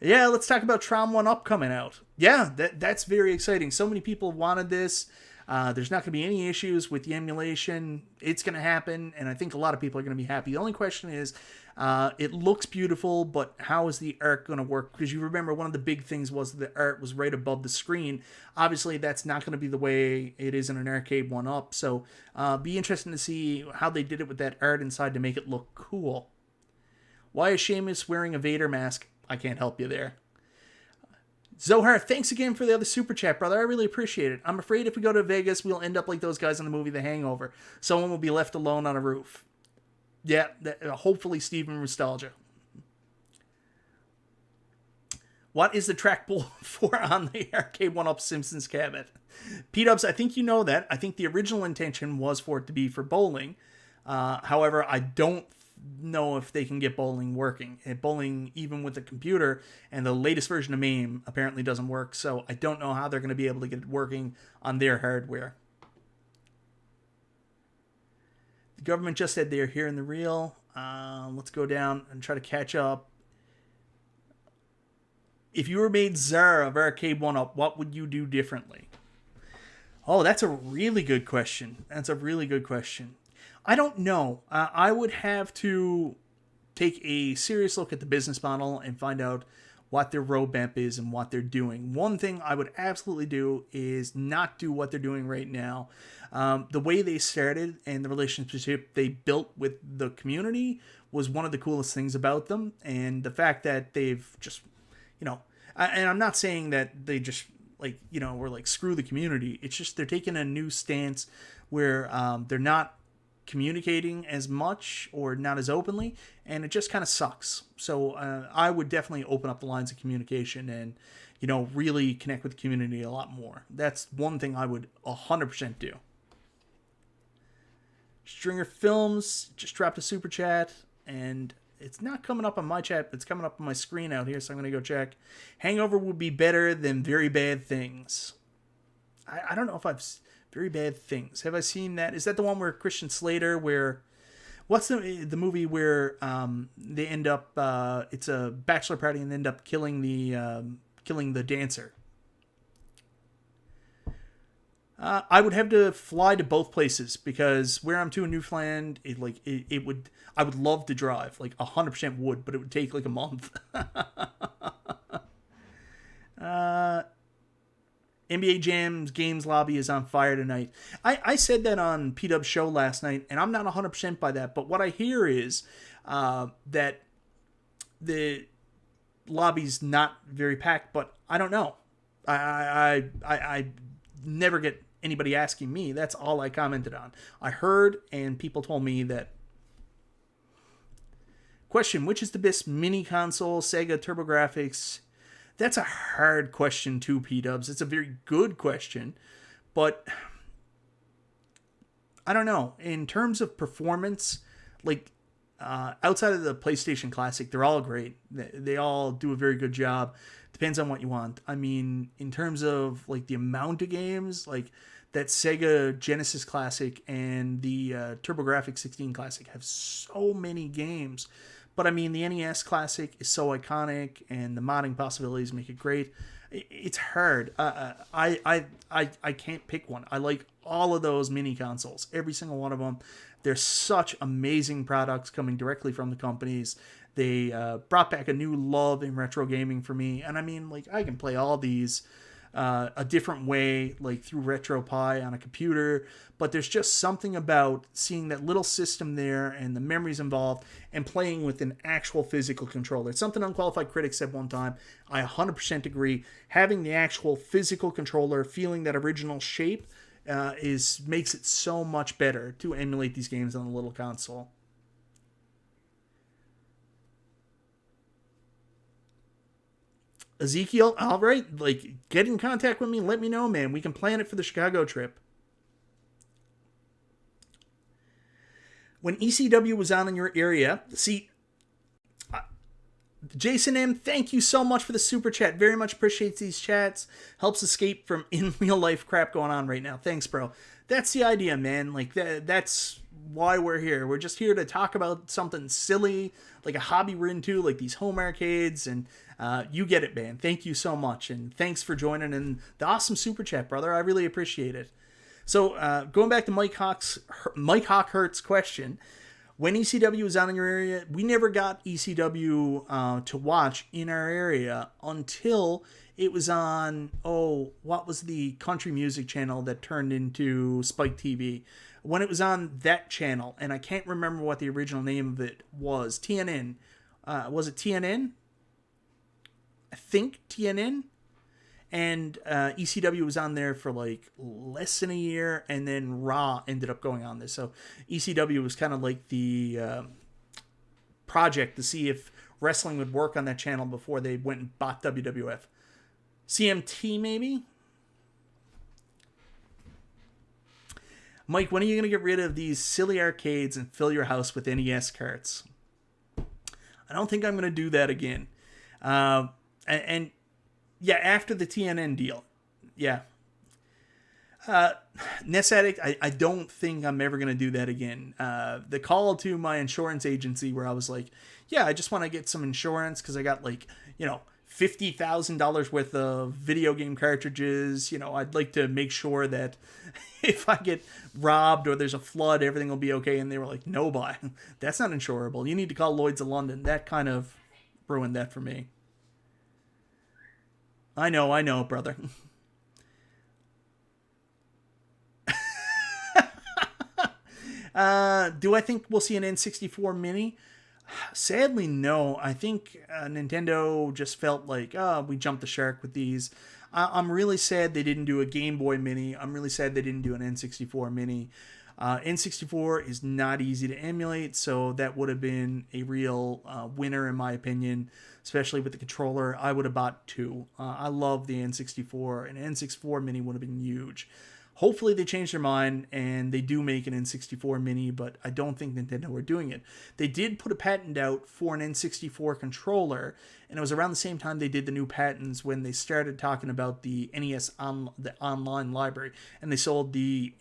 Yeah, let's talk about AtGames coming out. Yeah, that's very exciting. So many people wanted this. There's not going to be any issues with the emulation. It's going to happen, and I think a lot of people are going to be happy. The only question is, it looks beautiful, but how is the art going to work? Because you remember one of the big things was the art was right above the screen. Obviously, that's not going to be the way it is in an Arcade1Up, so be interesting to see how they did it with that art inside to make it look cool. Why is Seamus wearing a Vader mask? I can't help you there. Zohar, thanks again for the other super chat, brother. I really appreciate it. I'm afraid if we go to Vegas, we'll end up like those guys in the movie The Hangover. Someone will be left alone on a roof. Yeah, hopefully Steven Nostalgia. What is the trackball for on the Arcade1Up Simpsons cabinet? P-Dubs, I think you know that. I think the original intention was for it to be for bowling. However, I don't know if they can get bowling working. Bowling, even with the computer, and the latest version of MAME apparently doesn't work, so I don't know how they're going to be able to get it working on their hardware. The government just said they're here in the real. Let's go down and try to catch up. If you were made czar of Arcade1Up, what would you do differently? Oh, that's a really good question. I don't know. I would have to take a serious look at the business model and find out what their roadmap is and what they're doing. One thing I would absolutely do is not do what they're doing right now. The way they started and the relationship they built with the community was one of the coolest things about them. And the fact that they've just, and I'm not saying that they just were like, screw the community. It's just they're taking a new stance where they're not communicating as much or not as openly, and it just kind of sucks. So I would definitely open up the lines of communication and really connect with the community a lot more. That's one thing I would 100% do. Stringer Films just dropped a super chat, and it's not coming up on my chat, but it's coming up on my screen out here, so I'm going to go check. Hangover would be better than Very Bad Things. I don't know if I've... Very Bad Things. Have I seen that? Is that the one where Christian Slater, what's the movie where they end up, it's a bachelor party and they end up killing the dancer? I would have to fly to both places because where I'm to in Newfoundland, I would love to drive, like 100% would, but it would take like a month. NBA Jam's Games Lobby is on fire tonight. I said that on P-Dub's show last night, and I'm not 100% by that, but what I hear is that the lobby's not very packed, but I don't know. I never get anybody asking me. That's all I commented on. I heard, and people told me that. Question, which is the best mini console, Sega, TurboGrafx? That's a hard question too, P-Dubs. It's a very good question, but I don't know. In terms of performance, like outside of the PlayStation Classic, they're all great. They all do a very good job. Depends on what you want. I mean, in terms of like the amount of games, like that Sega Genesis Classic and the TurboGrafx 16 Classic have so many games. But I mean, the NES Classic is so iconic, and the modding possibilities make it great. It's hard. I can't pick one. I like all of those mini consoles, every single one of them. They're such amazing products coming directly from the companies. They brought back a new love in retro gaming for me, and I mean, like, I can play all these a different way, like through RetroPie on a computer, but there's just something about seeing that little system there and the memories involved and playing with an actual physical controller. It's something Unqualified Critic said one time. I 100% agree. Having the actual physical controller, feeling that original shape, makes it so much better to emulate these games on a little console. Ezekiel, all right, like, get in contact with me, let me know, man. We can plan it for the Chicago trip. When ECW was on in your area, see, Jason M., thank you so much for the super chat. Very much appreciates these chats. Helps escape from in real life crap going on right now. Thanks, bro. That's the idea, man. Like, that's why we're here. We're just here to talk about something silly, like a hobby we're into, like these home arcades, and you get it, man. Thank you so much, and thanks for joining in the awesome super chat, brother. I really appreciate it. So, going back to Mike Hawkhurt's question, when ECW was on in your area, we never got ECW to watch in our area until it was on, what was the country music channel that turned into Spike TV? When it was on that channel, and I can't remember what the original name of it was. TNN. Was it TNN? I think TNN. And ECW was on there for like less than a year, and then Raw ended up going on this. So ECW was kind of like the project to see if wrestling would work on that channel before they went and bought WWF. CMT, maybe? Mike, when are you going to get rid of these silly arcades and fill your house with NES carts? I don't think I'm going to do that again. And yeah, after the TNN deal. Yeah. NES Addict, I don't think I'm ever going to do that again. The call to my insurance agency where I was like, yeah, I just want to get some insurance because I got like, $50,000 worth of video game cartridges. I'd like to make sure that if I get robbed or there's a flood, everything will be okay. And they were like, no, bye. That's not insurable. You need to call Lloyd's of London. That kind of ruined that for me. I know, brother. Do I think we'll see an N64 Mini? Sadly, no. I think Nintendo just felt like, we jumped the shark with these. I'm really sad they didn't do a Game Boy Mini. I'm really sad they didn't do an N64 Mini. N64 is not easy to emulate, so that would have been a real winner in my opinion, especially with the controller. I would have bought two. I love the N64. An N64 Mini would have been huge. Hopefully they change their mind and they do make an N64 Mini, but I don't think Nintendo are doing it. They did put a patent out for an N64 controller, and it was around the same time they did the new patents when they started talking about the NES the online library, and they sold the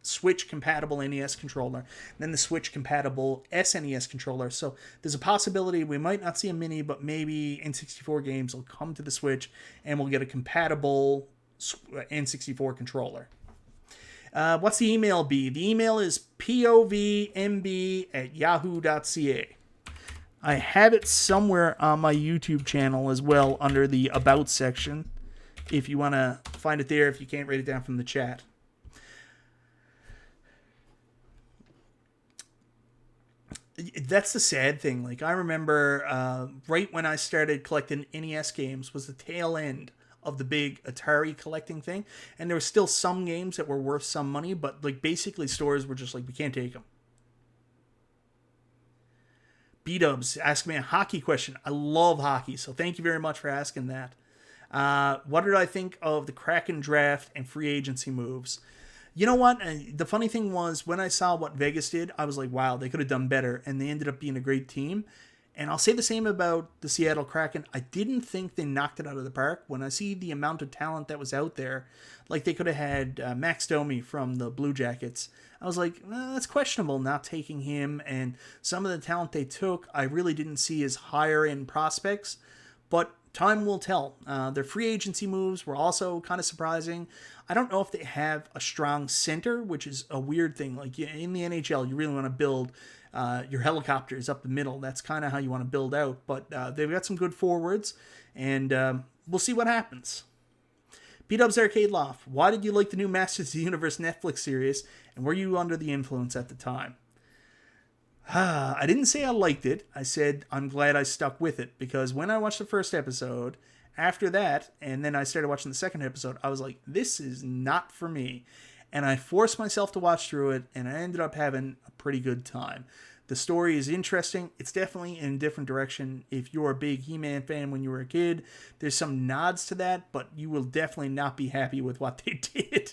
Switch compatible NES controller, then the Switch compatible SNES controller. So there's a possibility we might not see a Mini, but maybe N64 games will come to the Switch and we'll get a compatible N64 controller. What's the email be? The email is povmb@yahoo.ca. I have it somewhere on my YouTube channel as well under the About section. If you want to find it there, if you can't write it down from the chat. That's the sad thing. Like, I remember right when I started collecting NES games was the tail end of the big Atari collecting thing. And there were still some games that were worth some money, but like basically stores were just like, we can't take them. B-Dubs asked me a hockey question. I love hockey, so thank you very much for asking that. What did I think of the Kraken draft and free agency moves? You know what? The funny thing was, when I saw what Vegas did, I was like, wow, they could have done better, and they ended up being a great team. And I'll say the same about the Seattle Kraken. I didn't think they knocked it out of the park. When I see the amount of talent that was out there, like they could have had Max Domi from the Blue Jackets. I was like, that's questionable not taking him. And some of the talent they took, I really didn't see as higher end prospects. But time will tell. Their free agency moves were also kind of surprising. I don't know if they have a strong center, which is a weird thing. Like in the NHL, you really want to build your helicopters up the middle. That's kind of how you want to build out. But they've got some good forwards, and we'll see what happens. B-Dub's Arcade Loft. Why did you like the new Masters of the Universe Netflix series, and were you under the influence at the time? I didn't say I liked it. I said I'm glad I stuck with it, because when I watched the first episode, after that, and then I started watching the second episode, I was like, this is not for me. And I forced myself to watch through it, and I ended up having a pretty good time. The story is interesting. It's definitely in a different direction. If you're a big He-Man fan when you were a kid, there's some nods to that, but you will definitely not be happy with what they did.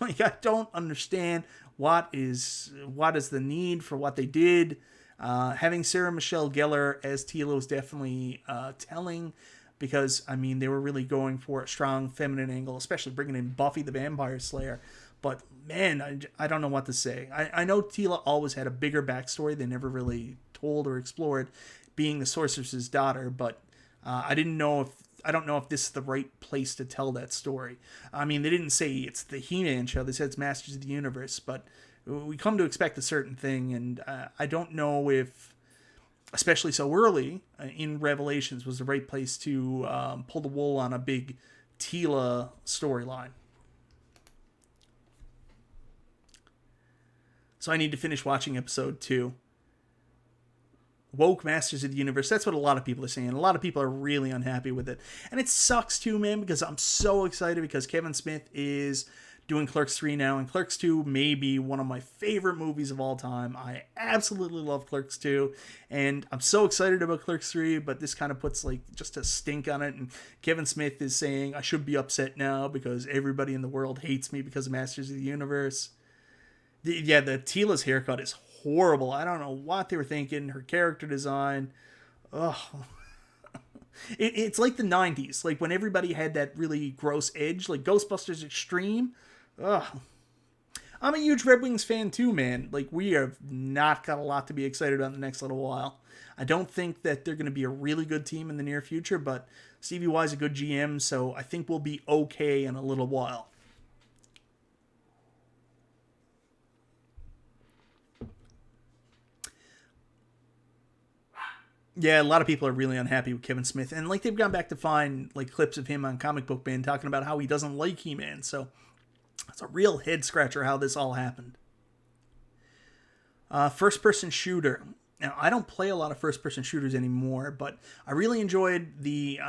Like, I don't understand what is the need for what they did. Having Sarah Michelle Gellar as Teela was definitely telling, because, I mean, they were really going for a strong feminine angle, especially bringing in Buffy the Vampire Slayer. But, man, I don't know what to say. I know Teela always had a bigger backstory they never really told or explored, being the Sorceress's daughter, but I don't know if this is the right place to tell that story. I mean, they didn't say it's the He-Man show. They said it's Masters of the Universe, but we come to expect a certain thing, and I don't know if, especially so early in Revelations, was the right place to pull the wool on a big Teela storyline. So I need to finish watching episode 2. Woke Masters of the Universe. That's what a lot of people are saying. A lot of people are really unhappy with it. And it sucks too, man, because I'm so excited because Kevin Smith is doing Clerks 3 now, and Clerks 2 may be one of my favorite movies of all time. I absolutely love Clerks 2, and I'm so excited about Clerks 3, but this kind of puts like just a stink on it, and Kevin Smith is saying I should be upset now because everybody in the world hates me because of Masters of the Universe. The Teela's haircut is horrible. I don't know what they were thinking. Her character design, ugh. It's like the 90s, like when everybody had that really gross edge, like Ghostbusters Extreme. Ugh. I'm a huge Red Wings fan too, man. Like, we have not got a lot to be excited about in the next little while. I don't think that they're going to be a really good team in the near future, but Stevie Y is a good GM, so I think we'll be okay in a little while. Yeah, a lot of people are really unhappy with Kevin Smith, and like they've gone back to find like clips of him on Comic Book Man talking about how he doesn't like He-Man. So it's a real head scratcher how this all happened. First-person shooter. Now, I don't play a lot of first-person shooters anymore, but I really enjoyed the.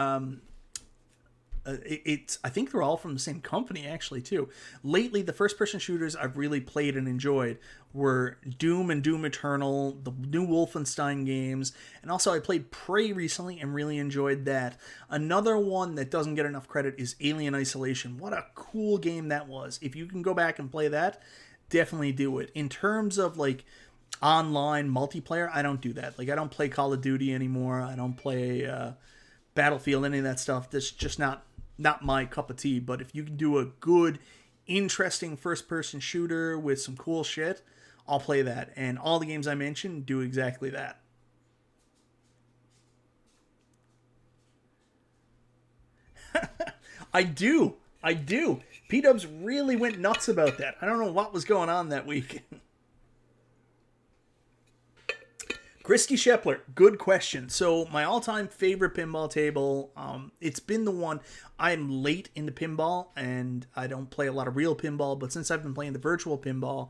I think they're all from the same company, actually, too. Lately, the first-person shooters I've really played and enjoyed were Doom and Doom Eternal, the new Wolfenstein games, and also I played Prey recently and really enjoyed that. Another one that doesn't get enough credit is Alien Isolation. What a cool game that was. If you can go back and play that, definitely do it. In terms of, like, online multiplayer, I don't do that. Like, I don't play Call of Duty anymore. I don't play Battlefield, any of that stuff. That's just not my cup of tea. But if you can do a good, interesting first-person shooter with some cool shit, I'll play that. And all the games I mentioned do exactly that. I do. I do. P-Dubs really went nuts about that. I don't know what was going on that week. Christy Shepler, good question. So my all-time favorite pinball table, it's been the one. I'm late into pinball, and I don't play a lot of real pinball, but since I've been playing the virtual pinball,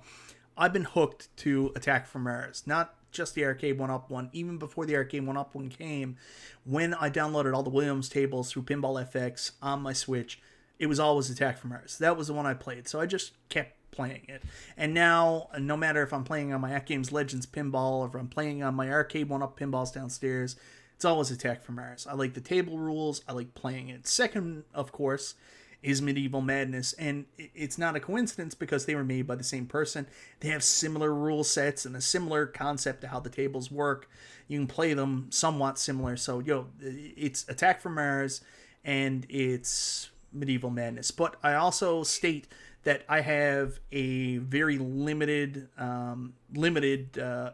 I've been hooked to Attack from Mars. Not just the Arcade1Up one, even before the Arcade1Up one came, when I downloaded all the Williams tables through Pinball FX on my Switch, it was always Attack from Mars. That was the one I played, so I just kept playing it. And now, no matter if I'm playing on my AtGames Legends pinball or if I'm playing on my Arcade1Up pinballs downstairs, it's always Attack from Mars. I like the table rules. I like playing it. Second, of course, is Medieval Madness, and it's not a coincidence because they were made by the same person. They have similar rule sets and a similar concept to how the tables work. You can play them somewhat similar. So, it's Attack from Mars and it's Medieval Madness. But I also state that I have a very limited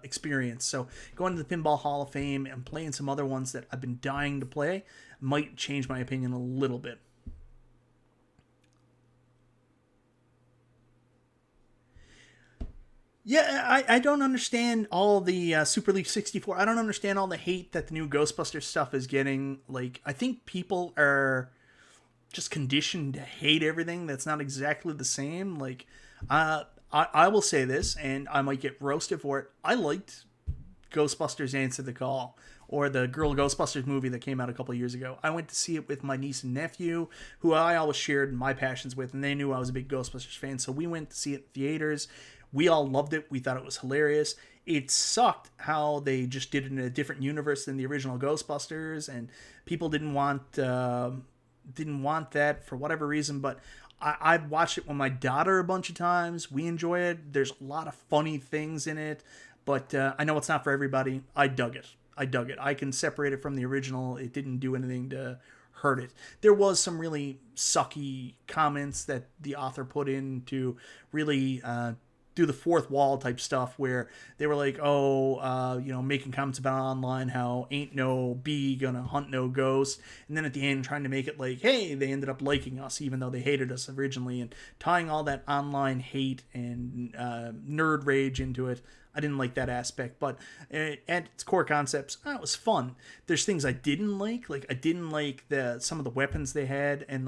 experience. So going to the Pinball Hall of Fame and playing some other ones that I've been dying to play might change my opinion a little bit. Yeah, I don't understand all the Super Leaf 64. I don't understand all the hate that the new Ghostbusters stuff is getting. Like, I think people are just conditioned to hate everything that's not exactly the same. Like, I will say this, and I might get roasted for it. I liked Ghostbusters Answer the Call, or the Girl Ghostbusters movie that came out a couple of years ago. I went to see it with my niece and nephew, who I always shared my passions with, and they knew I was a big Ghostbusters fan, so we went to see it in theaters. We all loved it. We thought it was hilarious. It sucked how they just did it in a different universe than the original Ghostbusters, and people didn't want that for whatever reason. But I've watched it with my daughter a bunch of times. We enjoy it. There's a lot of funny things in it, but I know it's not for everybody. I dug it. I can separate it from the original. It didn't do anything to hurt it. There was some really sucky comments that the author put in to really do the fourth wall type stuff, where they were like, making comments about online how ain't no bee gonna hunt no ghost, and then at the end trying to make it like, hey, they ended up liking us even though they hated us originally, and tying all that online hate and nerd rage into it. I didn't like that aspect, but at its core concepts, it was fun. There's things I didn't like. Like, I didn't like some of the weapons they had, and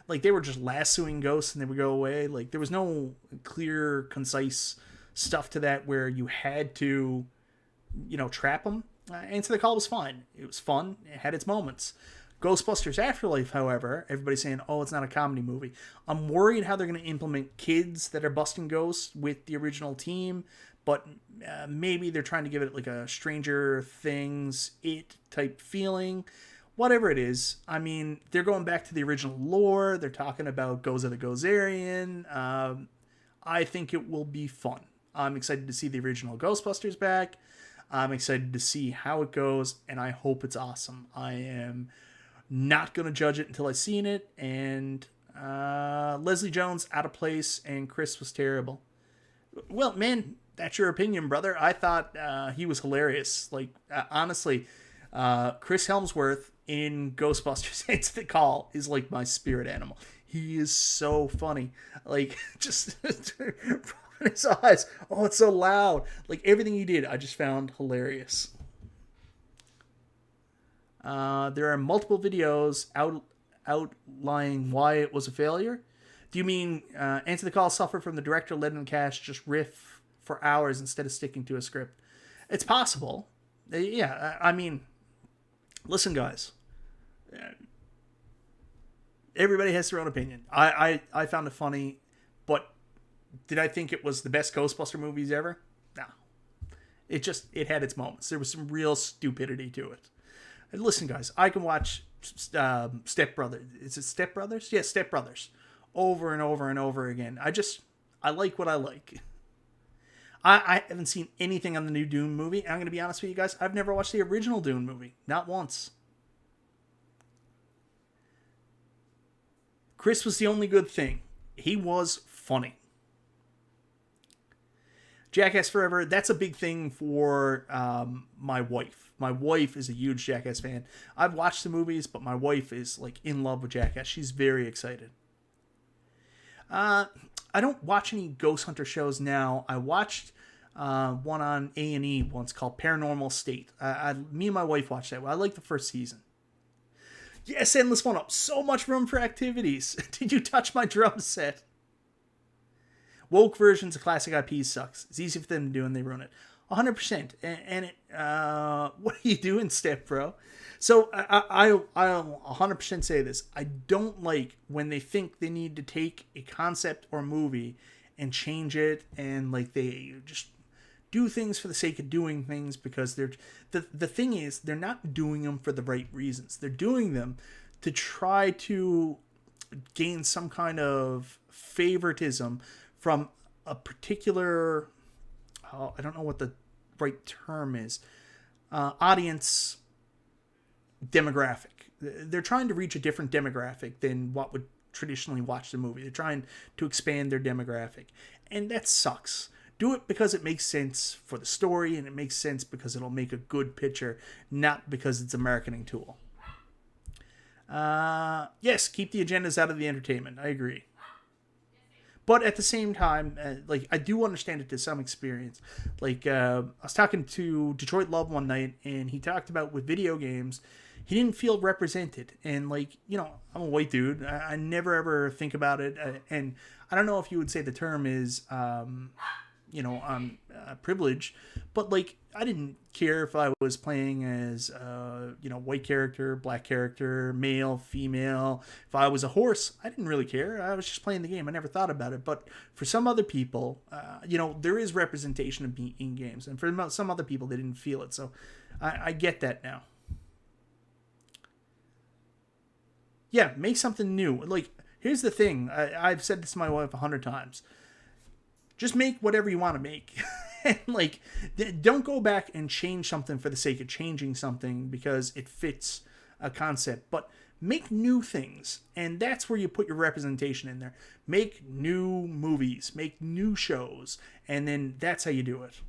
they were just lassoing ghosts and they would go away. Like, there was no clear, concise stuff to that where you had to, trap them. Answer the Call was fine. It was fun. It had its moments. Ghostbusters Afterlife, however, everybody's saying, oh, it's not a comedy movie. I'm worried how they're going to implement kids that are busting ghosts with the original team, but maybe they're trying to give it like a Stranger Things, It type feeling. Whatever it is, they're going back to the original lore. They're talking about Goza the Gozerian. I think it will be fun. I'm excited to see the original Ghostbusters back. I'm excited to see how it goes, and I hope it's awesome. I am not going to judge it until I've seen it, and Leslie Jones, out of place, and Chris was terrible. Well, man, that's your opinion, brother. I thought he was hilarious. Like, honestly, Chris Helmsworth in Ghostbusters Answer the Call is like my spirit animal. He is so funny. Like, just his eyes. Oh, it's so loud. Like, everything he did, I just found hilarious. There are multiple videos outlining why it was a failure. Do you mean Answer the Call suffered from the director letting the cast just riff for hours instead of sticking to a script? It's possible. Yeah, listen, guys. Everybody has their own opinion. I found it funny, but did I think it was the best Ghostbuster movies ever? No. It had its moments. There was some real stupidity to it. And listen, guys, I can watch Step Brothers. Is it Step Brothers? Yeah, Step Brothers. Over and over and over again. I like what I like. I haven't seen anything on the new Dune movie. And I'm going to be honest with you guys. I've never watched the original Dune movie. Not once. Chris was the only good thing. He was funny. Jackass Forever, that's a big thing for my wife. My wife is a huge Jackass fan. I've watched the movies, but my wife is like in love with Jackass. She's very excited. I don't watch any Ghost Hunter shows now. I watched one on A&E once called Paranormal State. Me and my wife watched that. I like the first season. Yes, Endless One Up. So much room for activities. Did you touch my drum set? Woke versions of classic IPs sucks. It's easy for them to do and they ruin it. 100%. And it, what are you doing, Step Bro? So I'll 100% say this. I don't like when they think they need to take a concept or movie and change it, and like they just do things for the sake of doing things, because the thing is, they're not doing them for the right reasons. They're doing them to try to gain some kind of favoritism from a particular, I don't know what the right term is, audience demographic. They're trying to reach a different demographic than what would traditionally watch the movie. They're trying to expand their demographic, and that sucks. Do it because it makes sense for the story, and it makes sense because it'll make a good picture, not because it's a marketing tool. Yes, keep the agendas out of the entertainment. I agree. But at the same time, like, I do understand it to some experience. Like, I was talking to Detroit Love one night, and he talked about with video games, he didn't feel represented. And, like, you know, I'm a white dude. I never ever think about it. And I don't know if you would say the term is, privilege. But, like, I didn't care if I was playing as, white character, black character, male, female. If I was a horse, I didn't really care. I was just playing the game. I never thought about it. But for some other people, there is representation in games. And for some other people, they didn't feel it. So I get that now. Yeah, make something new. Like, here's the thing. I've said this to my wife 100 times. Just make whatever you want to make. And, like, don't go back and change something for the sake of changing something because it fits a concept. But make new things. And that's where you put your representation in there. Make new movies. Make new shows. And then that's how you do it.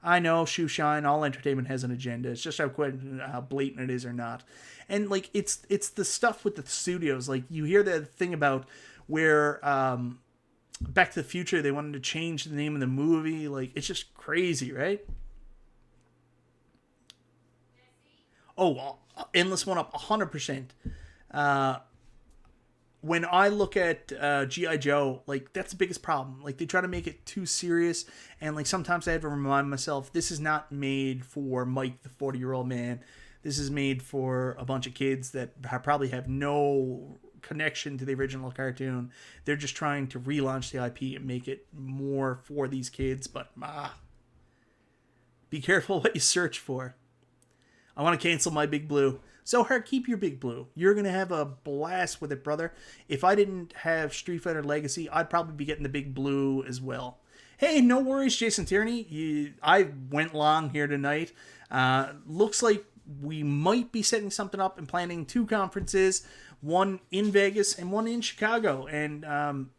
I know, shoe shine, all entertainment has an agenda. It's just how blatant it is or not. And, like, it's the stuff with the studios. Like, you hear the thing about where Back to the Future, they wanted to change the name of the movie. Like, it's just crazy, right? Oh, well, Endless One Up, 100%. When I look at G.I. Joe, like, that's the biggest problem. Like, they try to make it too serious, and, like, sometimes I have to remind myself, this is not made for Mike, the 40-year-old man. This is made for a bunch of kids that probably have no connection to the original cartoon. They're just trying to relaunch the IP and make it more for these kids, but be careful what you search for. I want to cancel my Big Blue. Zohar, keep your Big Blue. You're going to have a blast with it, brother. If I didn't have Street Fighter Legacy, I'd probably be getting the Big Blue as well. Hey, no worries, Jason Tierney. I went long here tonight. Looks like we might be setting something up and planning 2 conferences, one in Vegas and one in Chicago. And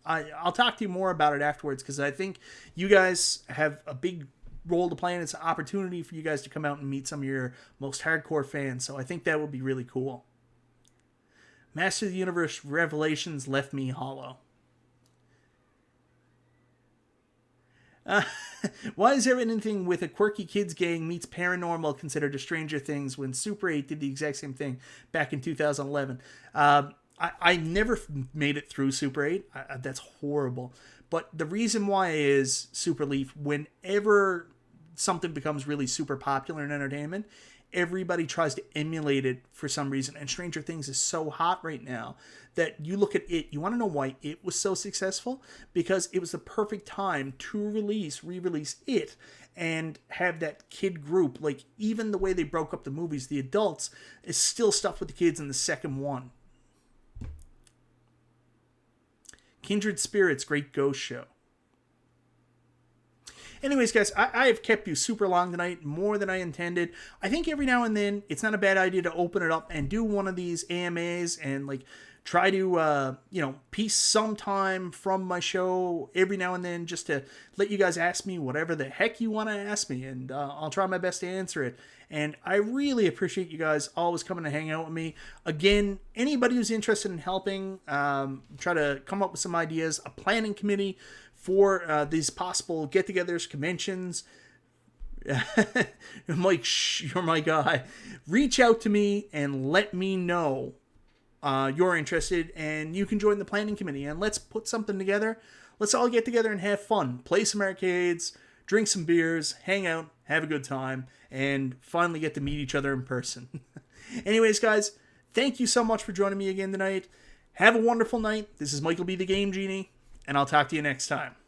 I'll talk to you more about it afterwards, because I think you guys have a big role to play, and it's an opportunity for you guys to come out and meet some of your most hardcore fans. So I think that would be really cool. Master of the Universe Revelations left me hollow. Why is anything with a quirky kids gang meets paranormal considered a Stranger Things when Super 8 did the exact same thing back in 2011? I never made it through Super 8. That's horrible. But the reason why is Super Leaf, whenever something becomes really super popular in entertainment, everybody tries to emulate it for some reason. And Stranger Things is so hot right now that you look at it, you want to know why it was so successful? Because it was the perfect time to re-release it and have that kid group. Like, even the way they broke up the movies, the adults, is still stuff with the kids in the second one. Kindred Spirits, great ghost show. Anyways, guys, I have kept you super long tonight, more than I intended. I think every now and then, it's not a bad idea to open it up and do one of these AMAs and, like, try to, piece some time from my show every now and then just to let you guys ask me whatever the heck you want to ask me, and I'll try my best to answer it. And I really appreciate you guys always coming to hang out with me. Again, anybody who's interested in helping, try to come up with some ideas, a planning committee for these possible get-togethers, conventions. Mike, you're my guy. Reach out to me and let me know you're interested, and you can join the planning committee, and let's put something together. Let's all get together and have fun. Play some arcades, drink some beers, hang out, have a good time, and finally get to meet each other in person. Anyways, guys, thank you so much for joining me again tonight. Have a wonderful night. This is Michael B. the Game Genie, and I'll talk to you next time.